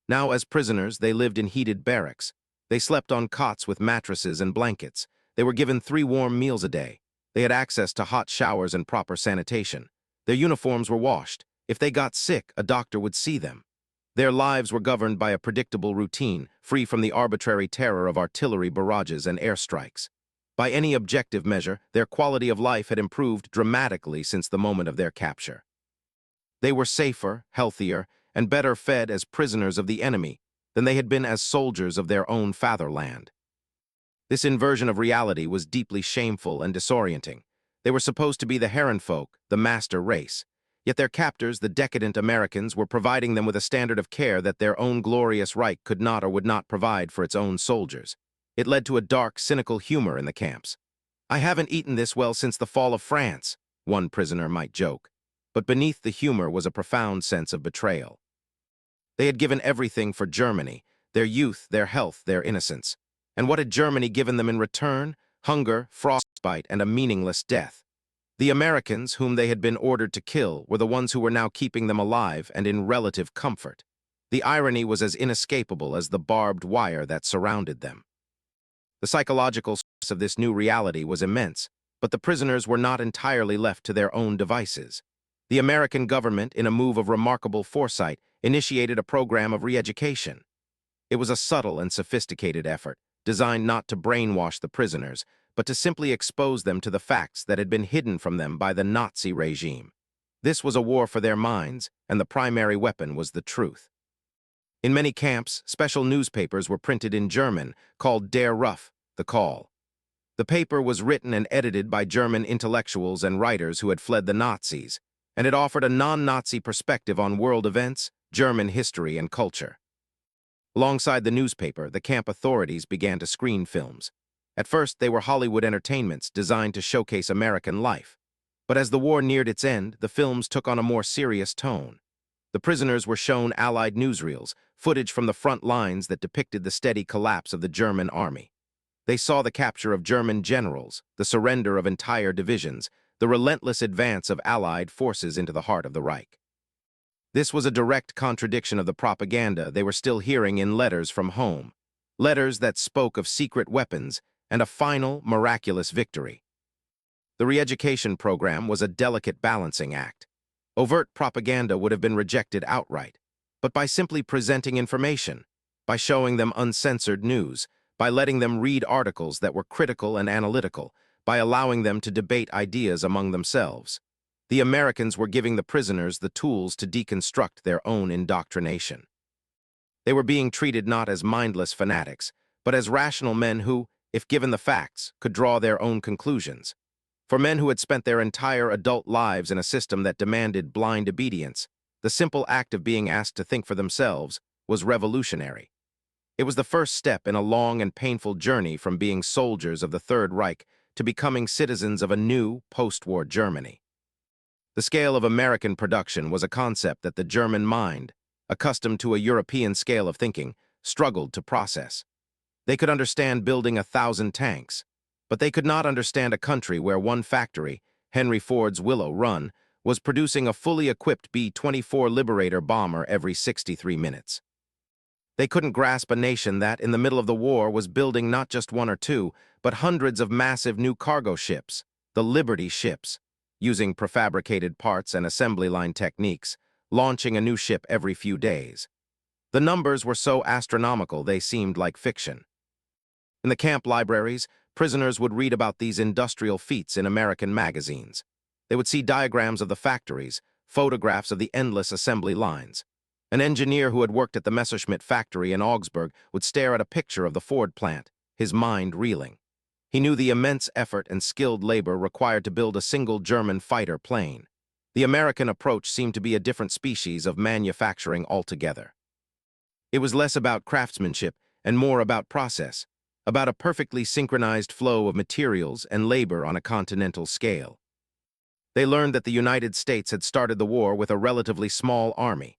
Now, as prisoners, they lived in heated barracks. They slept on cots with mattresses and blankets. They were given 3 warm meals a day. They had access to hot showers and proper sanitation. Their uniforms were washed. If they got sick, a doctor would see them. Their lives were governed by a predictable routine, free from the arbitrary terror of artillery barrages and airstrikes. By any objective measure, their quality of life had improved dramatically since the moment of their capture. They were safer, healthier, and better fed as prisoners of the enemy than they had been as soldiers of their own fatherland. This inversion of reality was deeply shameful and disorienting. They were supposed to be the Herrenfolk, the master race. Yet their captors, the decadent Americans, were providing them with a standard of care that their own glorious Reich could not or would not provide for its own soldiers. It led to a dark, cynical humor in the camps. "I haven't eaten this well since the fall of France," one prisoner might joke. But beneath the humor was a profound sense of betrayal. They had given everything for Germany, their youth, their health, their innocence. And what had Germany given them in return? Hunger, frostbite, and a meaningless death. The Americans, whom they had been ordered to kill, were the ones who were now keeping them alive and in relative comfort. The irony was as inescapable as the barbed wire that surrounded them. The psychological stress of this new reality was immense, but the prisoners were not entirely left to their own devices. The American government, in a move of remarkable foresight, initiated a program of re-education. It was a subtle and sophisticated effort, designed not to brainwash the prisoners, but to simply expose them to the facts that had been hidden from them by the Nazi regime. This was a war for their minds, and the primary weapon was the truth. In many camps, special newspapers were printed in German, called Der Ruf, the Call. The paper was written and edited by German intellectuals and writers who had fled the Nazis, and it offered a non-Nazi perspective on world events, German history, and culture. Alongside the newspaper, the camp authorities began to screen films. At first, they were Hollywood entertainments designed to showcase American life. But as the war neared its end, the films took on a more serious tone. The prisoners were shown Allied newsreels, footage from the front lines that depicted the steady collapse of the German army. They saw the capture of German generals, the surrender of entire divisions, the relentless advance of Allied forces into the heart of the Reich. This was a direct contradiction of the propaganda they were still hearing in letters from home, letters that spoke of secret weapons and a final, miraculous victory. The re-education program was a delicate balancing act. Overt propaganda would have been rejected outright, but by simply presenting information, by showing them uncensored news, by letting them read articles that were critical and analytical, by allowing them to debate ideas among themselves, the Americans were giving the prisoners the tools to deconstruct their own indoctrination. They were being treated not as mindless fanatics, but as rational men who, if given the facts, could draw their own conclusions. For men who had spent their entire adult lives in a system that demanded blind obedience, the simple act of being asked to think for themselves was revolutionary. It was the first step in a long and painful journey from being soldiers of the Third Reich to becoming citizens of a new, post-war Germany. The scale of American production was a concept that the German mind, accustomed to a European scale of thinking, struggled to process. They could understand building 1,000 tanks, but they could not understand a country where one factory, Henry Ford's Willow Run, was producing a fully equipped B-24 Liberator bomber every 63 minutes. They couldn't grasp a nation that, in the middle of the war, was building not just one or two, but hundreds of massive new cargo ships, the Liberty ships, using prefabricated parts and assembly line techniques, launching a new ship every few days. The numbers were so astronomical they seemed like fiction. In the camp libraries, prisoners would read about these industrial feats in American magazines. They would see diagrams of the factories, photographs of the endless assembly lines. An engineer who had worked at the Messerschmitt factory in Augsburg would stare at a picture of the Ford plant, his mind reeling. He knew the immense effort and skilled labor required to build a single German fighter plane. The American approach seemed to be a different species of manufacturing altogether. It was less about craftsmanship and more about process, about a perfectly synchronized flow of materials and labor on a continental scale. They learned that the United States had started the war with a relatively small army.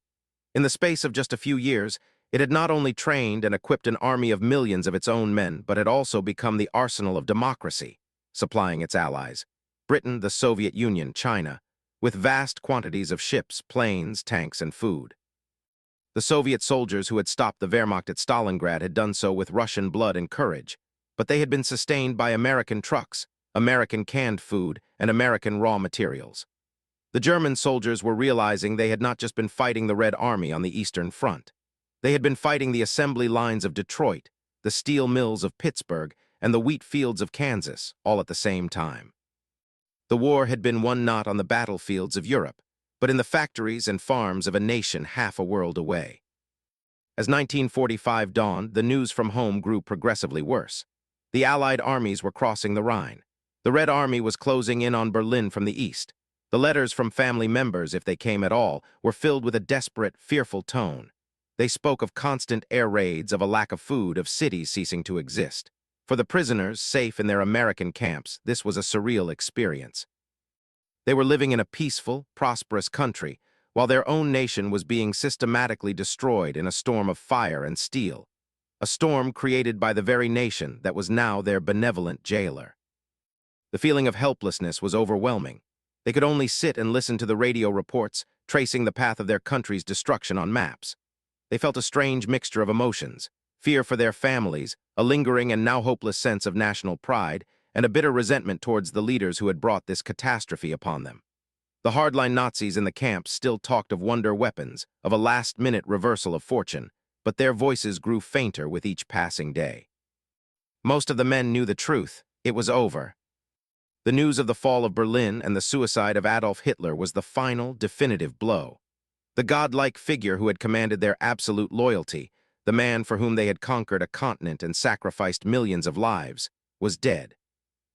In the space of just a few years, it had not only trained and equipped an army of millions of its own men, but had also become the arsenal of democracy, supplying its allies, Britain, the Soviet Union, China, with vast quantities of ships, planes, tanks, and food. The Soviet soldiers who had stopped the Wehrmacht at Stalingrad had done so with Russian blood and courage, but they had been sustained by American trucks, American canned food, and American raw materials. The German soldiers were realizing they had not just been fighting the Red Army on the Eastern Front. They had been fighting the assembly lines of Detroit, the steel mills of Pittsburgh, and the wheat fields of Kansas, all at the same time. The war had been won not on the battlefields of Europe, but in the factories and farms of a nation half a world away. As 1945 dawned, the news from home grew progressively worse. The Allied armies were crossing the Rhine. The Red Army was closing in on Berlin from the east. The letters from family members, if they came at all, were filled with a desperate, fearful tone. They spoke of constant air raids, of a lack of food, of cities ceasing to exist. For the prisoners, safe in their American camps, this was a surreal experience. They were living in a peaceful, prosperous country, while their own nation was being systematically destroyed in a storm of fire and steel, a storm created by the very nation that was now their benevolent jailer. The feeling of helplessness was overwhelming. They could only sit and listen to the radio reports, tracing the path of their country's destruction on maps. They felt a strange mixture of emotions, fear for their families, a lingering and now hopeless sense of national pride, and a bitter resentment towards the leaders who had brought this catastrophe upon them. The hardline Nazis in the camps still talked of wonder weapons, of a last-minute reversal of fortune, but their voices grew fainter with each passing day. Most of the men knew the truth. It was over. The news of the fall of Berlin and the suicide of Adolf Hitler was the final, definitive blow. The godlike figure who had commanded their absolute loyalty, the man for whom they had conquered a continent and sacrificed millions of lives, was dead.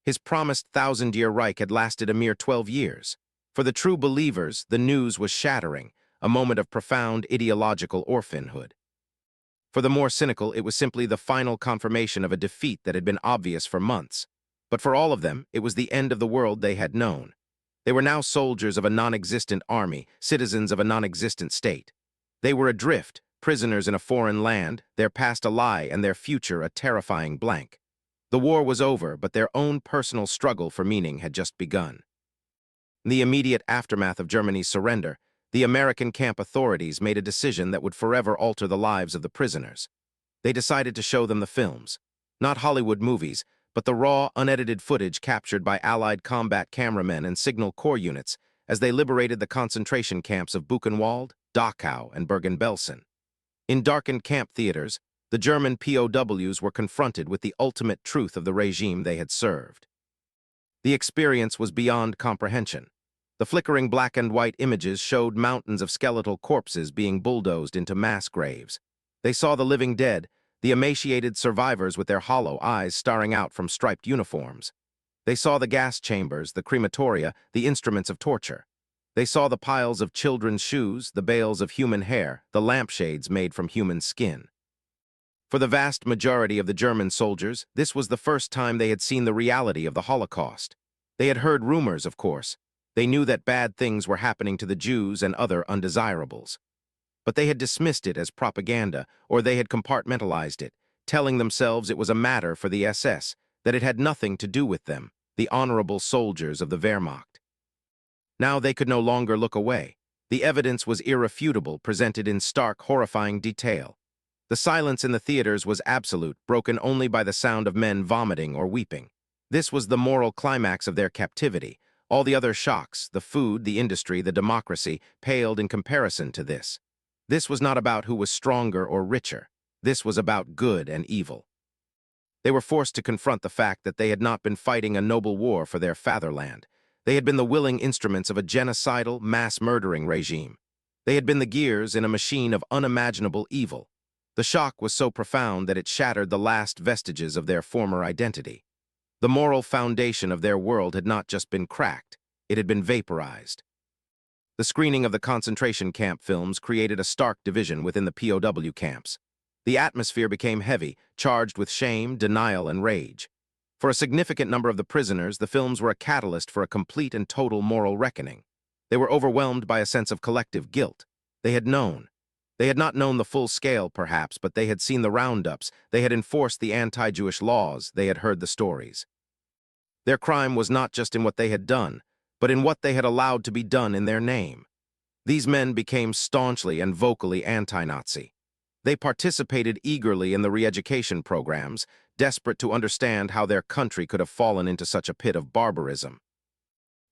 His promised 1,000-year Reich had lasted a mere 12 years. For the true believers, the news was shattering, a moment of profound ideological orphanhood. For the more cynical, it was simply the final confirmation of a defeat that had been obvious for months. But for all of them, it was the end of the world they had known. They were now soldiers of a non-existent army, citizens of a non-existent state. They were adrift, prisoners in a foreign land, their past a lie and their future a terrifying blank. The war was over, but their own personal struggle for meaning had just begun. In the immediate aftermath of Germany's surrender, the American camp authorities made a decision that would forever alter the lives of the prisoners. They decided to show them the films, not Hollywood movies, but the raw, unedited footage captured by Allied combat cameramen and signal corps units as they liberated the concentration camps of Buchenwald, Dachau, and Bergen-Belsen. In darkened camp theaters, the German POWs were confronted with the ultimate truth of the regime they had served. The experience was beyond comprehension. The flickering black and white images showed mountains of skeletal corpses being bulldozed into mass graves. They saw the living dead, the emaciated survivors with their hollow eyes staring out from striped uniforms. They saw the gas chambers, the crematoria, the instruments of torture. They saw the piles of children's shoes, the bales of human hair, the lampshades made from human skin. For the vast majority of the German soldiers, this was the first time they had seen the reality of the Holocaust. They had heard rumors, of course. They knew that bad things were happening to the Jews and other undesirables. But they had dismissed it as propaganda, or they had compartmentalized it, telling themselves it was a matter for the SS, that it had nothing to do with them, the honorable soldiers of the Wehrmacht. Now they could no longer look away. The evidence was irrefutable, presented in stark, horrifying detail. The silence in the theaters was absolute, broken only by the sound of men vomiting or weeping. This was the moral climax of their captivity. All the other shocks, the food, the industry, the democracy, paled in comparison to this. This was not about who was stronger or richer. This was about good and evil. They were forced to confront the fact that they had not been fighting a noble war for their fatherland. They had been the willing instruments of a genocidal, mass-murdering regime. They had been the gears in a machine of unimaginable evil. The shock was so profound that it shattered the last vestiges of their former identity. The moral foundation of their world had not just been cracked, it had been vaporized. The screening of the concentration camp films created a stark division within the POW camps. The atmosphere became heavy, charged with shame, denial, and rage. For a significant number of the prisoners, the films were a catalyst for a complete and total moral reckoning. They were overwhelmed by a sense of collective guilt. They had known. They had not known the full scale, perhaps, but they had seen the roundups, they had enforced the anti-Jewish laws, they had heard the stories. Their crime was not just in what they had done, but in what they had allowed to be done in their name. These men became staunchly and vocally anti-Nazi. They participated eagerly in the re-education programs, desperate to understand how their country could have fallen into such a pit of barbarism.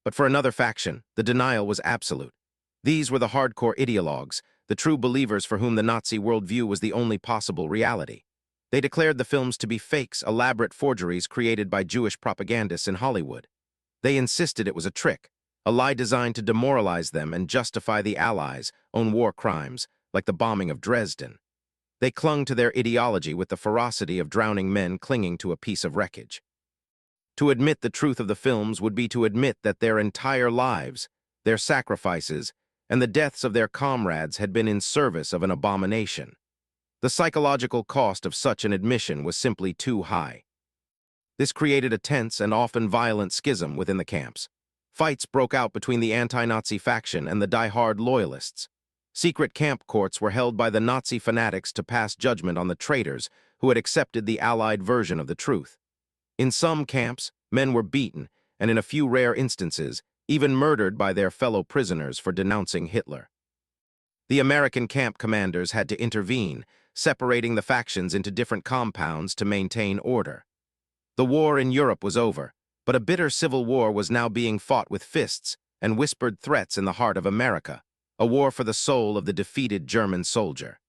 But for another faction, the denial was absolute. These were the hardcore ideologues, the true believers for whom the Nazi worldview was the only possible reality. They declared the films to be fakes, elaborate forgeries created by Jewish propagandists in Hollywood. They insisted it was a trick, a lie designed to demoralize them and justify the Allies' own war crimes, like the bombing of Dresden. They clung to their ideology with the ferocity of drowning men clinging to a piece of wreckage. To admit the truth of the films would be to admit that their entire lives, their sacrifices, and the deaths of their comrades had been in service of an abomination. The psychological cost of such an admission was simply too high. This created a tense and often violent schism within the camps. Fights broke out between the anti-Nazi faction and the die-hard loyalists. Secret camp courts were held by the Nazi fanatics to pass judgment on the traitors who had accepted the Allied version of the truth. In some camps, men were beaten, and in a few rare instances, even murdered by their fellow prisoners for denouncing Hitler. The American camp commanders had to intervene, separating the factions into different compounds to maintain order. The war in Europe was over, but a bitter civil war was now being fought with fists and whispered threats in the heart of America, a war for the soul of the defeated German soldier.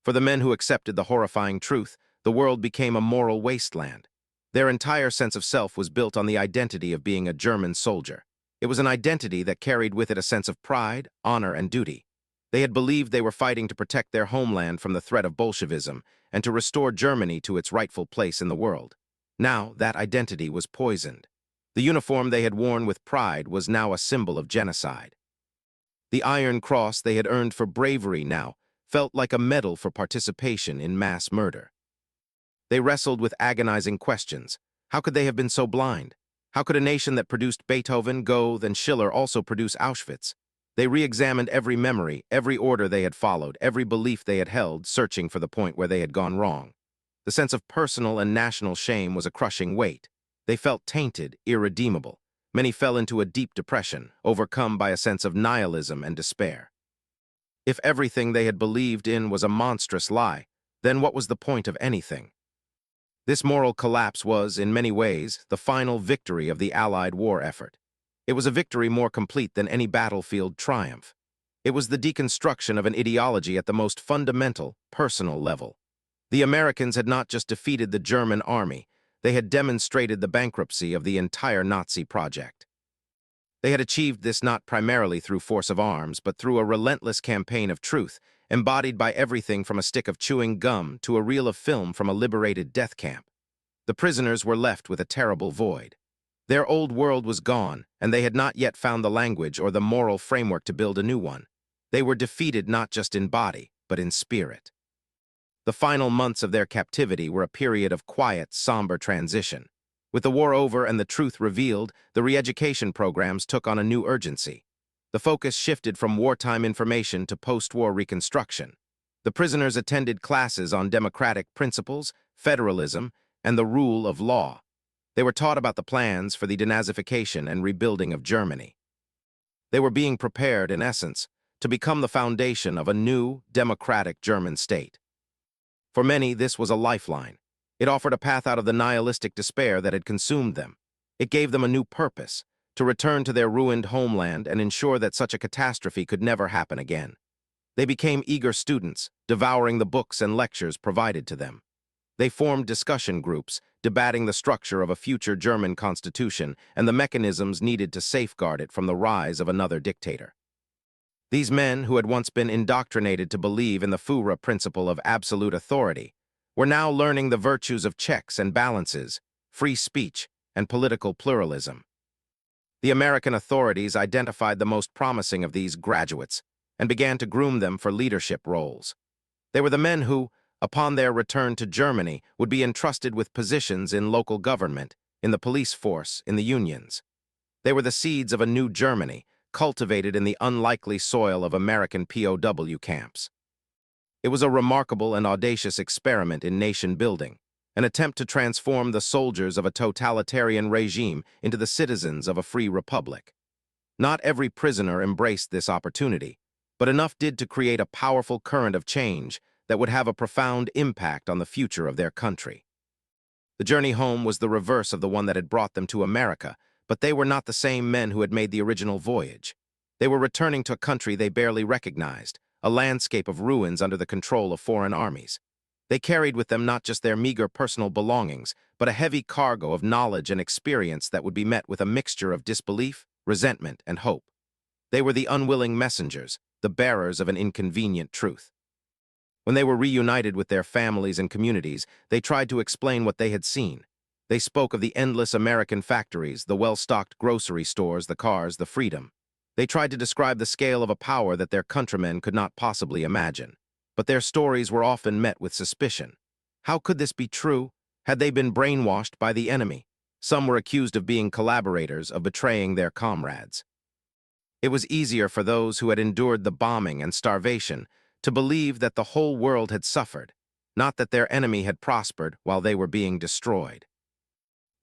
For the men who accepted the horrifying truth, the world became a moral wasteland. Their entire sense of self was built on the identity of being a German soldier. It was an identity that carried with it a sense of pride, honor, and duty. They had believed they were fighting to protect their homeland from the threat of Bolshevism and to restore Germany to its rightful place in the world. Now, that identity was poisoned. The uniform they had worn with pride was now a symbol of genocide. The Iron Cross they had earned for bravery now felt like a medal for participation in mass murder. They wrestled with agonizing questions. How could they have been so blind? How could a nation that produced Beethoven, Goethe, and Schiller also produce Auschwitz? They re-examined every memory, every order they had followed, every belief they had held, searching for the point where they had gone wrong. The sense of personal and national shame was a crushing weight. They felt tainted, irredeemable. Many fell into a deep depression, overcome by a sense of nihilism and despair. If everything they had believed in was a monstrous lie, then what was the point of anything? This moral collapse was, in many ways, the final victory of the Allied war effort. It was a victory more complete than any battlefield triumph. It was the deconstruction of an ideology at the most fundamental, personal level. The Americans had not just defeated the German army, they had demonstrated the bankruptcy of the entire Nazi project. They had achieved this not primarily through force of arms, but through a relentless campaign of truth, embodied by everything from a stick of chewing gum to a reel of film from a liberated death camp. The prisoners were left with a terrible void. Their old world was gone, and they had not yet found the language or the moral framework to build a new one. They were defeated not just in body, but in spirit. The final months of their captivity were a period of quiet, somber transition. With the war over and the truth revealed, the re-education programs took on a new urgency. The focus shifted from wartime information to post-war reconstruction. The prisoners attended classes on democratic principles, federalism, and the rule of law. They were taught about the plans for the denazification and rebuilding of Germany. They were being prepared, in essence, to become the foundation of a new, democratic German state. For many, this was a lifeline. It offered a path out of the nihilistic despair that had consumed them. It gave them a new purpose, to return to their ruined homeland and ensure that such a catastrophe could never happen again. They became eager students, devouring the books and lectures provided to them. They formed discussion groups, debating the structure of a future German constitution and the mechanisms needed to safeguard it from the rise of another dictator. These men, who had once been indoctrinated to believe in the Führer principle of absolute authority, were now learning the virtues of checks and balances, free speech, and political pluralism. The American authorities identified the most promising of these graduates and began to groom them for leadership roles. They were the men who, upon their return to Germany, would be entrusted with positions in local government, in the police force, in the unions. They were the seeds of a new Germany, cultivated in the unlikely soil of American POW camps. It was a remarkable and audacious experiment in nation-building, an attempt to transform the soldiers of a totalitarian regime into the citizens of a free republic. Not every prisoner embraced this opportunity, but enough did to create a powerful current of change that would have a profound impact on the future of their country. The journey home was the reverse of the one that had brought them to America, but they were not the same men who had made the original voyage. They were returning to a country they barely recognized, a landscape of ruins under the control of foreign armies. They carried with them not just their meager personal belongings, but a heavy cargo of knowledge and experience that would be met with a mixture of disbelief, resentment, and hope. They were the unwilling messengers, the bearers of an inconvenient truth. When they were reunited with their families and communities, they tried to explain what they had seen. They spoke of the endless American factories, the well-stocked grocery stores, the cars, the freedom. They tried to describe the scale of a power that their countrymen could not possibly imagine. But their stories were often met with suspicion. How could this be true? Had they been brainwashed by the enemy? Some were accused of being collaborators, of betraying their comrades. It was easier for those who had endured the bombing and starvation to believe that the whole world had suffered, not that their enemy had prospered while they were being destroyed.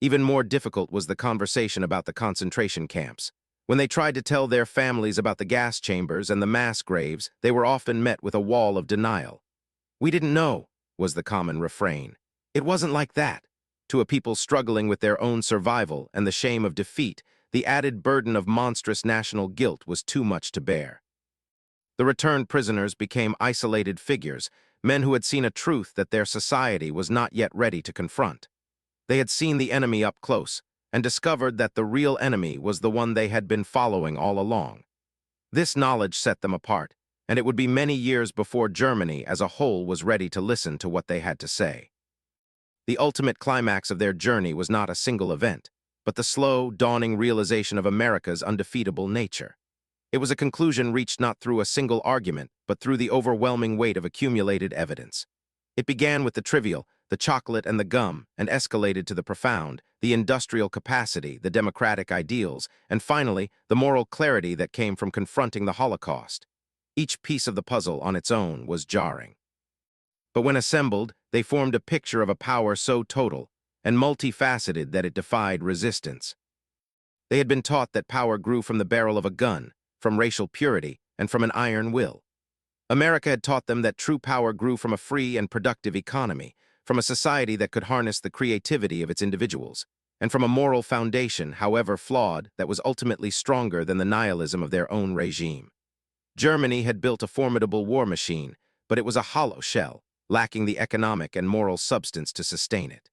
Even more difficult was the conversation about the concentration camps. When they tried to tell their families about the gas chambers and the mass graves, they were often met with a wall of denial. "We didn't know," was the common refrain. It wasn't like that. To a people struggling with their own survival and the shame of defeat, the added burden of monstrous national guilt was too much to bear. The returned prisoners became isolated figures, men who had seen a truth that their society was not yet ready to confront. They had seen the enemy up close and discovered that the real enemy was the one they had been following all along. This knowledge set them apart, and it would be many years before Germany as a whole was ready to listen to what they had to say. The ultimate climax of their journey was not a single event, but the slow, dawning realization of America's undefeatable nature. It was a conclusion reached not through a single argument, but through the overwhelming weight of accumulated evidence. It began with the trivial, the chocolate and the gum, and escalated to the profound, the industrial capacity, the democratic ideals, and finally, the moral clarity that came from confronting the Holocaust. Each piece of the puzzle on its own was jarring. But when assembled, they formed a picture of a power so total and multifaceted that it defied resistance. They had been taught that power grew from the barrel of a gun, from racial purity, and from an iron will. America had taught them that true power grew from a free and productive economy, from a society that could harness the creativity of its individuals, and from a moral foundation, however flawed, that was ultimately stronger than the nihilism of their own regime. Germany had built a formidable war machine, but it was a hollow shell, lacking the economic and moral substance to sustain it.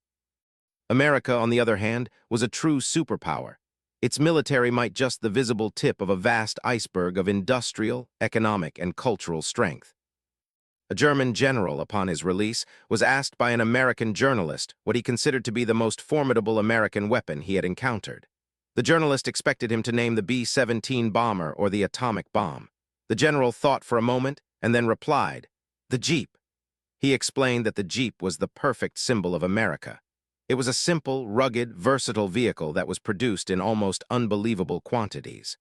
America, on the other hand, was a true superpower. Its military might just the visible tip of a vast iceberg of industrial, economic, and cultural strength. A German general, upon his release, was asked by an American journalist what he considered to be the most formidable American weapon he had encountered. The journalist expected him to name the B-17 bomber or the atomic bomb. The general thought for a moment and then replied, "The Jeep." He explained that the Jeep was the perfect symbol of America. It was a simple, rugged, versatile vehicle that was produced in almost unbelievable quantities.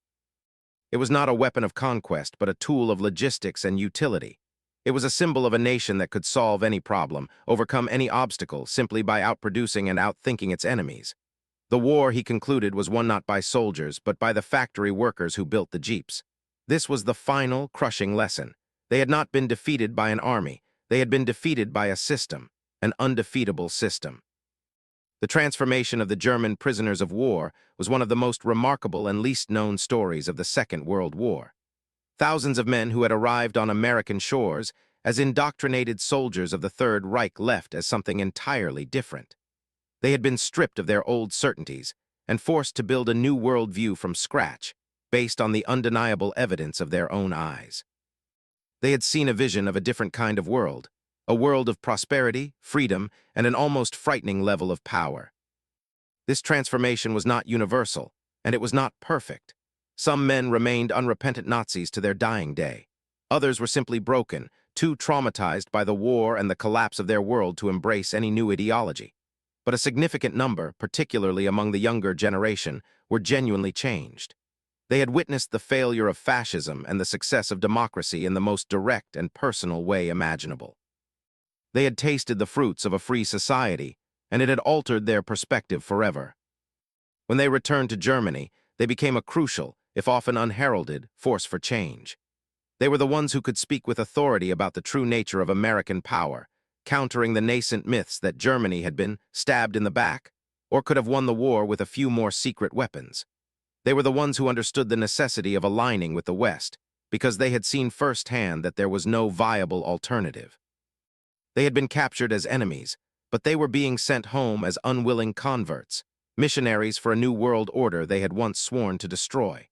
It was not a weapon of conquest, but a tool of logistics and utility. It was a symbol of a nation that could solve any problem, overcome any obstacle, simply by outproducing and outthinking its enemies. The war, he concluded, was won not by soldiers, but by the factory workers who built the Jeeps. This was the final, crushing lesson. They had not been defeated by an army. They had been defeated by a system, an undefeatable system. The transformation of the German prisoners of war was one of the most remarkable and least known stories of the Second World War. Thousands of men who had arrived on American shores as indoctrinated soldiers of the Third Reich left as something entirely different. They had been stripped of their old certainties and forced to build a new worldview from scratch, based on the undeniable evidence of their own eyes. They had seen a vision of a different kind of world, a world of prosperity, freedom, and an almost frightening level of power. This transformation was not universal, and it was not perfect. Some men remained unrepentant Nazis to their dying day. Others were simply broken, too traumatized by the war and the collapse of their world to embrace any new ideology. But a significant number, particularly among the younger generation, were genuinely changed. They had witnessed the failure of fascism and the success of democracy in the most direct and personal way imaginable. They had tasted the fruits of a free society, and it had altered their perspective forever. When they returned to Germany, they became a crucial, if often unheralded, force for change. They were the ones who could speak with authority about the true nature of American power, countering the nascent myths that Germany had been stabbed in the back, or could have won the war with a few more secret weapons. They were the ones who understood the necessity of aligning with the West, because they had seen firsthand that there was no viable alternative. They had been captured as enemies, but they were being sent home as unwilling converts, missionaries for a new world order they had once sworn to destroy.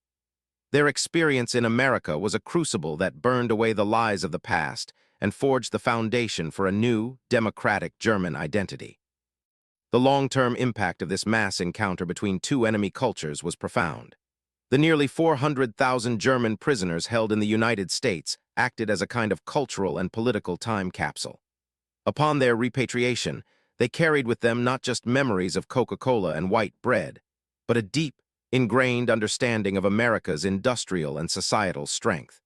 Their experience in America was a crucible that burned away the lies of the past and forged the foundation for a new, democratic German identity. The long-term impact of this mass encounter between two enemy cultures was profound. The nearly 400,000 German prisoners held in the United States acted as a kind of cultural and political time capsule. Upon their repatriation, they carried with them not just memories of Coca-Cola and white bread, but a deep, ingrained understanding of America's industrial and societal strength.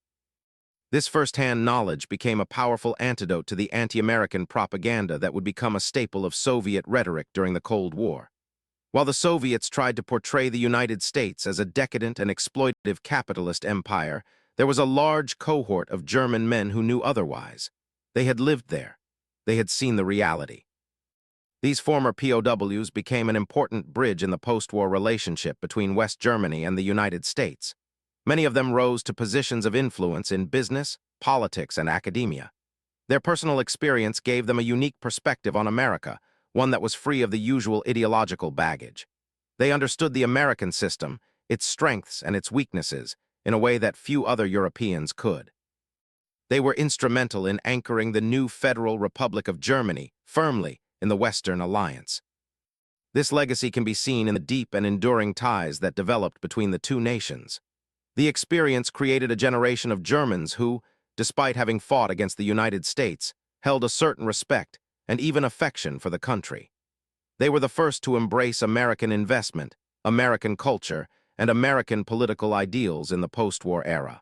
This first-hand knowledge became a powerful antidote to the anti-American propaganda that would become a staple of Soviet rhetoric during the Cold War. While the Soviets tried to portray the United States as a decadent and exploitative capitalist empire, there was a large cohort of German men who knew otherwise. They had lived there. They had seen the reality. These former POWs became an important bridge in the post-war relationship between West Germany and the United States. Many of them rose to positions of influence in business, politics, and academia. Their personal experience gave them a unique perspective on America, one that was free of the usual ideological baggage. They understood the American system, its strengths and its weaknesses, in a way that few other Europeans could. They were instrumental in anchoring the new Federal Republic of Germany firmly in the Western Alliance. This legacy can be seen in the deep and enduring ties that developed between the two nations. The experience created a generation of Germans who, despite having fought against the United States, held a certain respect and even affection for the country. They were the first to embrace American investment, American culture, and American political ideals in the post-war era.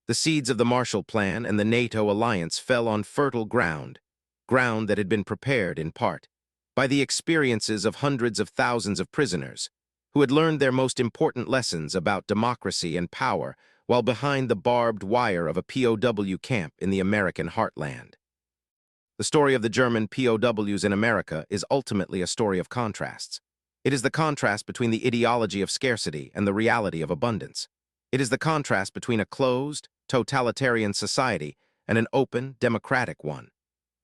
The seeds of the Marshall Plan and the NATO alliance fell on fertile ground that had been prepared, in part, by the experiences of hundreds of thousands of prisoners, who had learned their most important lessons about democracy and power while behind the barbed wire of a POW camp in the American heartland. The story of the German POWs in America is ultimately a story of contrasts. It is the contrast between the ideology of scarcity and the reality of abundance. It is the contrast between a closed, totalitarian society and an open, democratic one.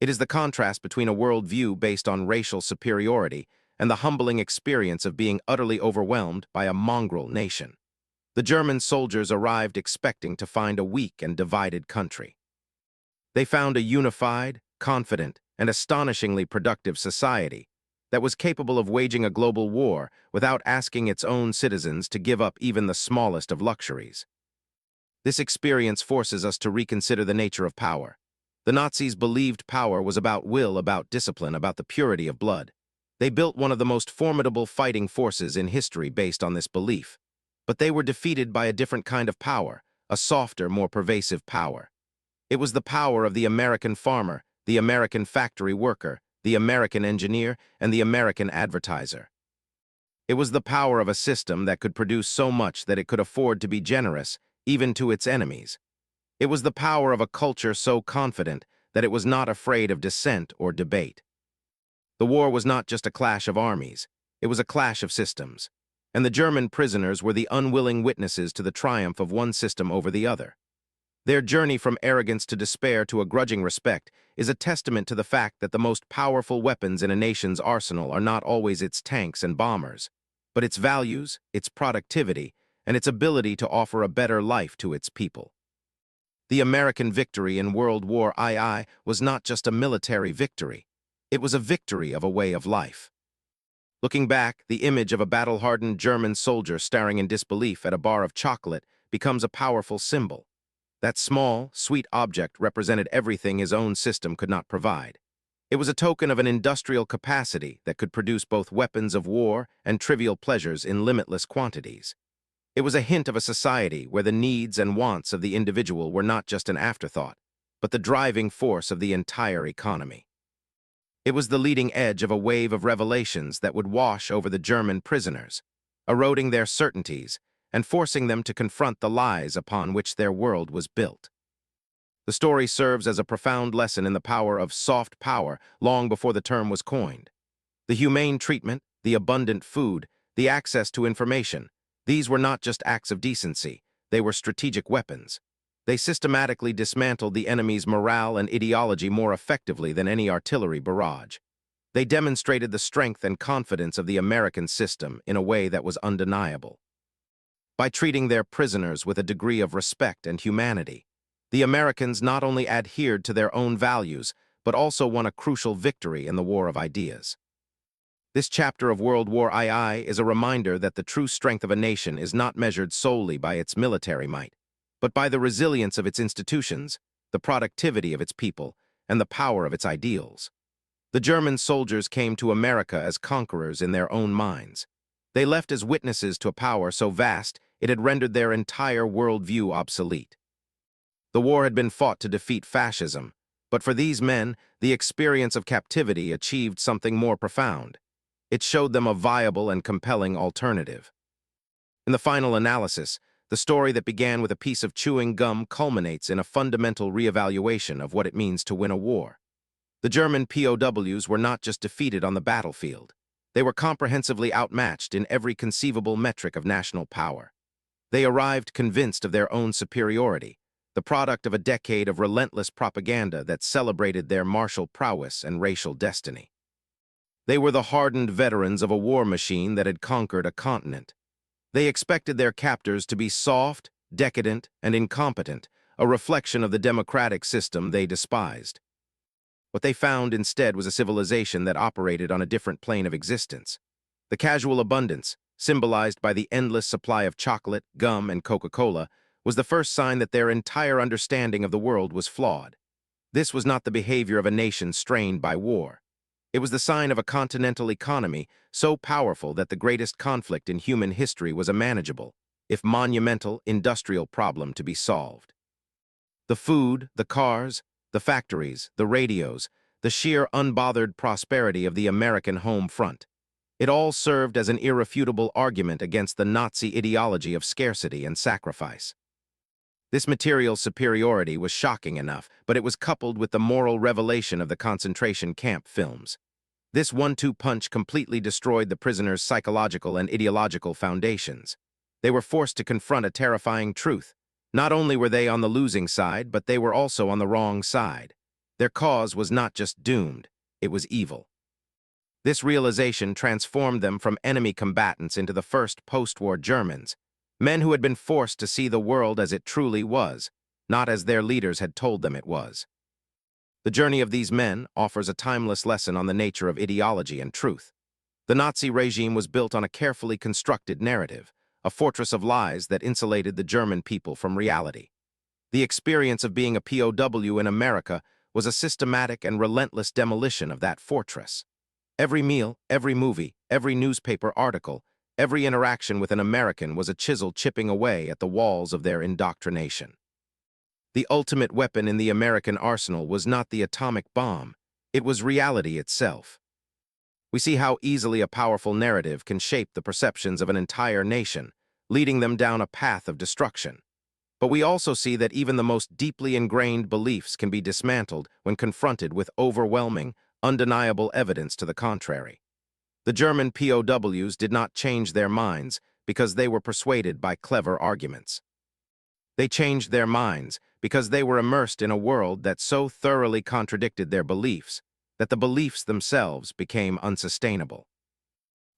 It is the contrast between a worldview based on racial superiority and the humbling experience of being utterly overwhelmed by a mongrel nation. The German soldiers arrived expecting to find a weak and divided country. They found a unified, confident, and astonishingly productive society, that was capable of waging a global war without asking its own citizens to give up even the smallest of luxuries. This experience forces us to reconsider the nature of power. The Nazis believed power was about will, about discipline, about the purity of blood. They built one of the most formidable fighting forces in history based on this belief. But they were defeated by a different kind of power, a softer, more pervasive power. It was the power of the American farmer, the American factory worker, the American engineer, and the American advertiser. It was the power of a system that could produce so much that it could afford to be generous, even to its enemies. It was the power of a culture so confident that it was not afraid of dissent or debate. The war was not just a clash of armies, it was a clash of systems, and the German prisoners were the unwilling witnesses to the triumph of one system over the other. Their journey from arrogance to despair to a grudging respect is a testament to the fact that the most powerful weapons in a nation's arsenal are not always its tanks and bombers, but its values, its productivity, and its ability to offer a better life to its people. The American victory in World War II was not just a military victory. It was a victory of a way of life. Looking back, the image of a battle-hardened German soldier staring in disbelief at a bar of chocolate becomes a powerful symbol. That small, sweet object represented everything his own system could not provide. It was a token of an industrial capacity that could produce both weapons of war and trivial pleasures in limitless quantities. It was a hint of a society where the needs and wants of the individual were not just an afterthought, but the driving force of the entire economy. It was the leading edge of a wave of revelations that would wash over the German prisoners, eroding their certainties and forcing them to confront the lies upon which their world was built. The story serves as a profound lesson in the power of soft power long before the term was coined. The humane treatment, the abundant food, the access to information, these were not just acts of decency, they were strategic weapons. They systematically dismantled the enemy's morale and ideology more effectively than any artillery barrage. They demonstrated the strength and confidence of the American system in a way that was undeniable. By treating their prisoners with a degree of respect and humanity, the Americans not only adhered to their own values, but also won a crucial victory in the war of ideas. This chapter of World War II is a reminder that the true strength of a nation is not measured solely by its military might, but by the resilience of its institutions, the productivity of its people, and the power of its ideals. The German soldiers came to America as conquerors in their own minds. They left as witnesses to a power so vast it had rendered their entire worldview obsolete. The war had been fought to defeat fascism, but for these men, the experience of captivity achieved something more profound. It showed them a viable and compelling alternative. In the final analysis, the story that began with a piece of chewing gum culminates in a fundamental reevaluation of what it means to win a war. The German POWs were not just defeated on the battlefield. They were comprehensively outmatched in every conceivable metric of national power. They arrived convinced of their own superiority, the product of a decade of relentless propaganda that celebrated their martial prowess and racial destiny. They were the hardened veterans of a war machine that had conquered a continent. They expected their captors to be soft, decadent, and incompetent, a reflection of the democratic system they despised. What they found instead was a civilization that operated on a different plane of existence. The casual abundance, symbolized by the endless supply of chocolate, gum, and Coca-Cola, was the first sign that their entire understanding of the world was flawed. This was not the behavior of a nation strained by war. It was the sign of a continental economy so powerful that the greatest conflict in human history was a manageable, if monumental, industrial problem to be solved. The food, the cars, the factories, the radios, the sheer unbothered prosperity of the American home front. It all served as an irrefutable argument against the Nazi ideology of scarcity and sacrifice. This material superiority was shocking enough, but it was coupled with the moral revelation of the concentration camp films. This one-two punch completely destroyed the prisoners' psychological and ideological foundations. They were forced to confront a terrifying truth. Not only were they on the losing side, but they were also on the wrong side. Their cause was not just doomed, it was evil. This realization transformed them from enemy combatants into the first post-war Germans, men who had been forced to see the world as it truly was, not as their leaders had told them it was. The journey of these men offers a timeless lesson on the nature of ideology and truth. The Nazi regime was built on a carefully constructed narrative, a fortress of lies that insulated the German people from reality. The experience of being a POW in America was a systematic and relentless demolition of that fortress. Every meal, every movie, every newspaper article, every interaction with an American was a chisel chipping away at the walls of their indoctrination. The ultimate weapon in the American arsenal was not the atomic bomb, it was reality itself. We see how easily a powerful narrative can shape the perceptions of an entire nation, leading them down a path of destruction. But we also see that even the most deeply ingrained beliefs can be dismantled when confronted with overwhelming, undeniable evidence to the contrary. The German POWs did not change their minds because they were persuaded by clever arguments. They changed their minds because they were immersed in a world that so thoroughly contradicted their beliefs that the beliefs themselves became unsustainable.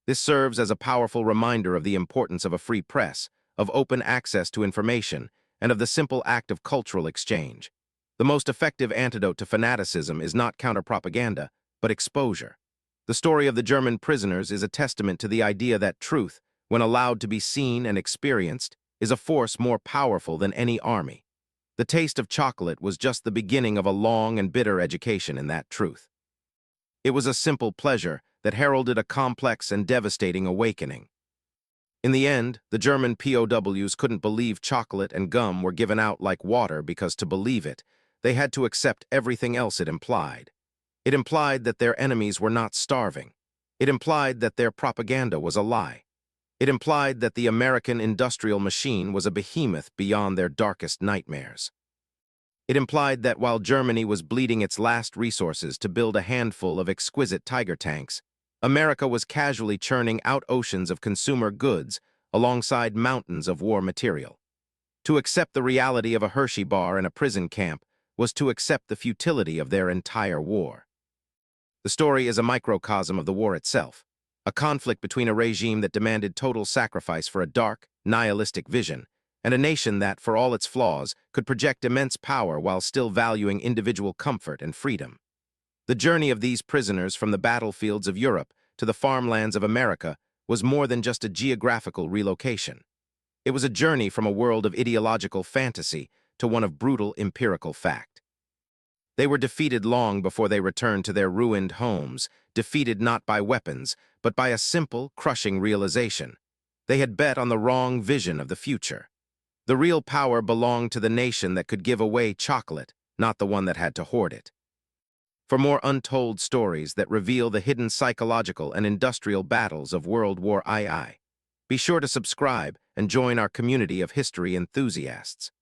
This serves as a powerful reminder of the importance of a free press, of open access to information, and of the simple act of cultural exchange. The most effective antidote to fanaticism is not counter-propaganda, but exposure. The story of the German prisoners is a testament to the idea that truth, when allowed to be seen and experienced, is a force more powerful than any army. The taste of chocolate was just the beginning of a long and bitter education in that truth. It was a simple pleasure that heralded a complex and devastating awakening. In the end, the German POWs couldn't believe chocolate and gum were given out like water because to believe it, they had to accept everything else it implied. It implied that their enemies were not starving. It implied that their propaganda was a lie. It implied that the American industrial machine was a behemoth beyond their darkest nightmares. It implied that while Germany was bleeding its last resources to build a handful of exquisite tiger tanks, America was casually churning out oceans of consumer goods alongside mountains of war material. To accept the reality of a Hershey bar in a prison camp was to accept the futility of their entire war. The story is a microcosm of the war itself, a conflict between a regime that demanded total sacrifice for a dark, nihilistic vision, and a nation that, for all its flaws, could project immense power while still valuing individual comfort and freedom. The journey of these prisoners from the battlefields of Europe to the farmlands of America was more than just a geographical relocation. It was a journey from a world of ideological fantasy to one of brutal empirical fact. They were defeated long before they returned to their ruined homes, defeated not by weapons, but by a simple, crushing realization. They had bet on the wrong vision of the future. The real power belonged to the nation that could give away chocolate, not the one that had to hoard it. For more untold stories that reveal the hidden psychological and industrial battles of World War II, be sure to subscribe and join our community of history enthusiasts.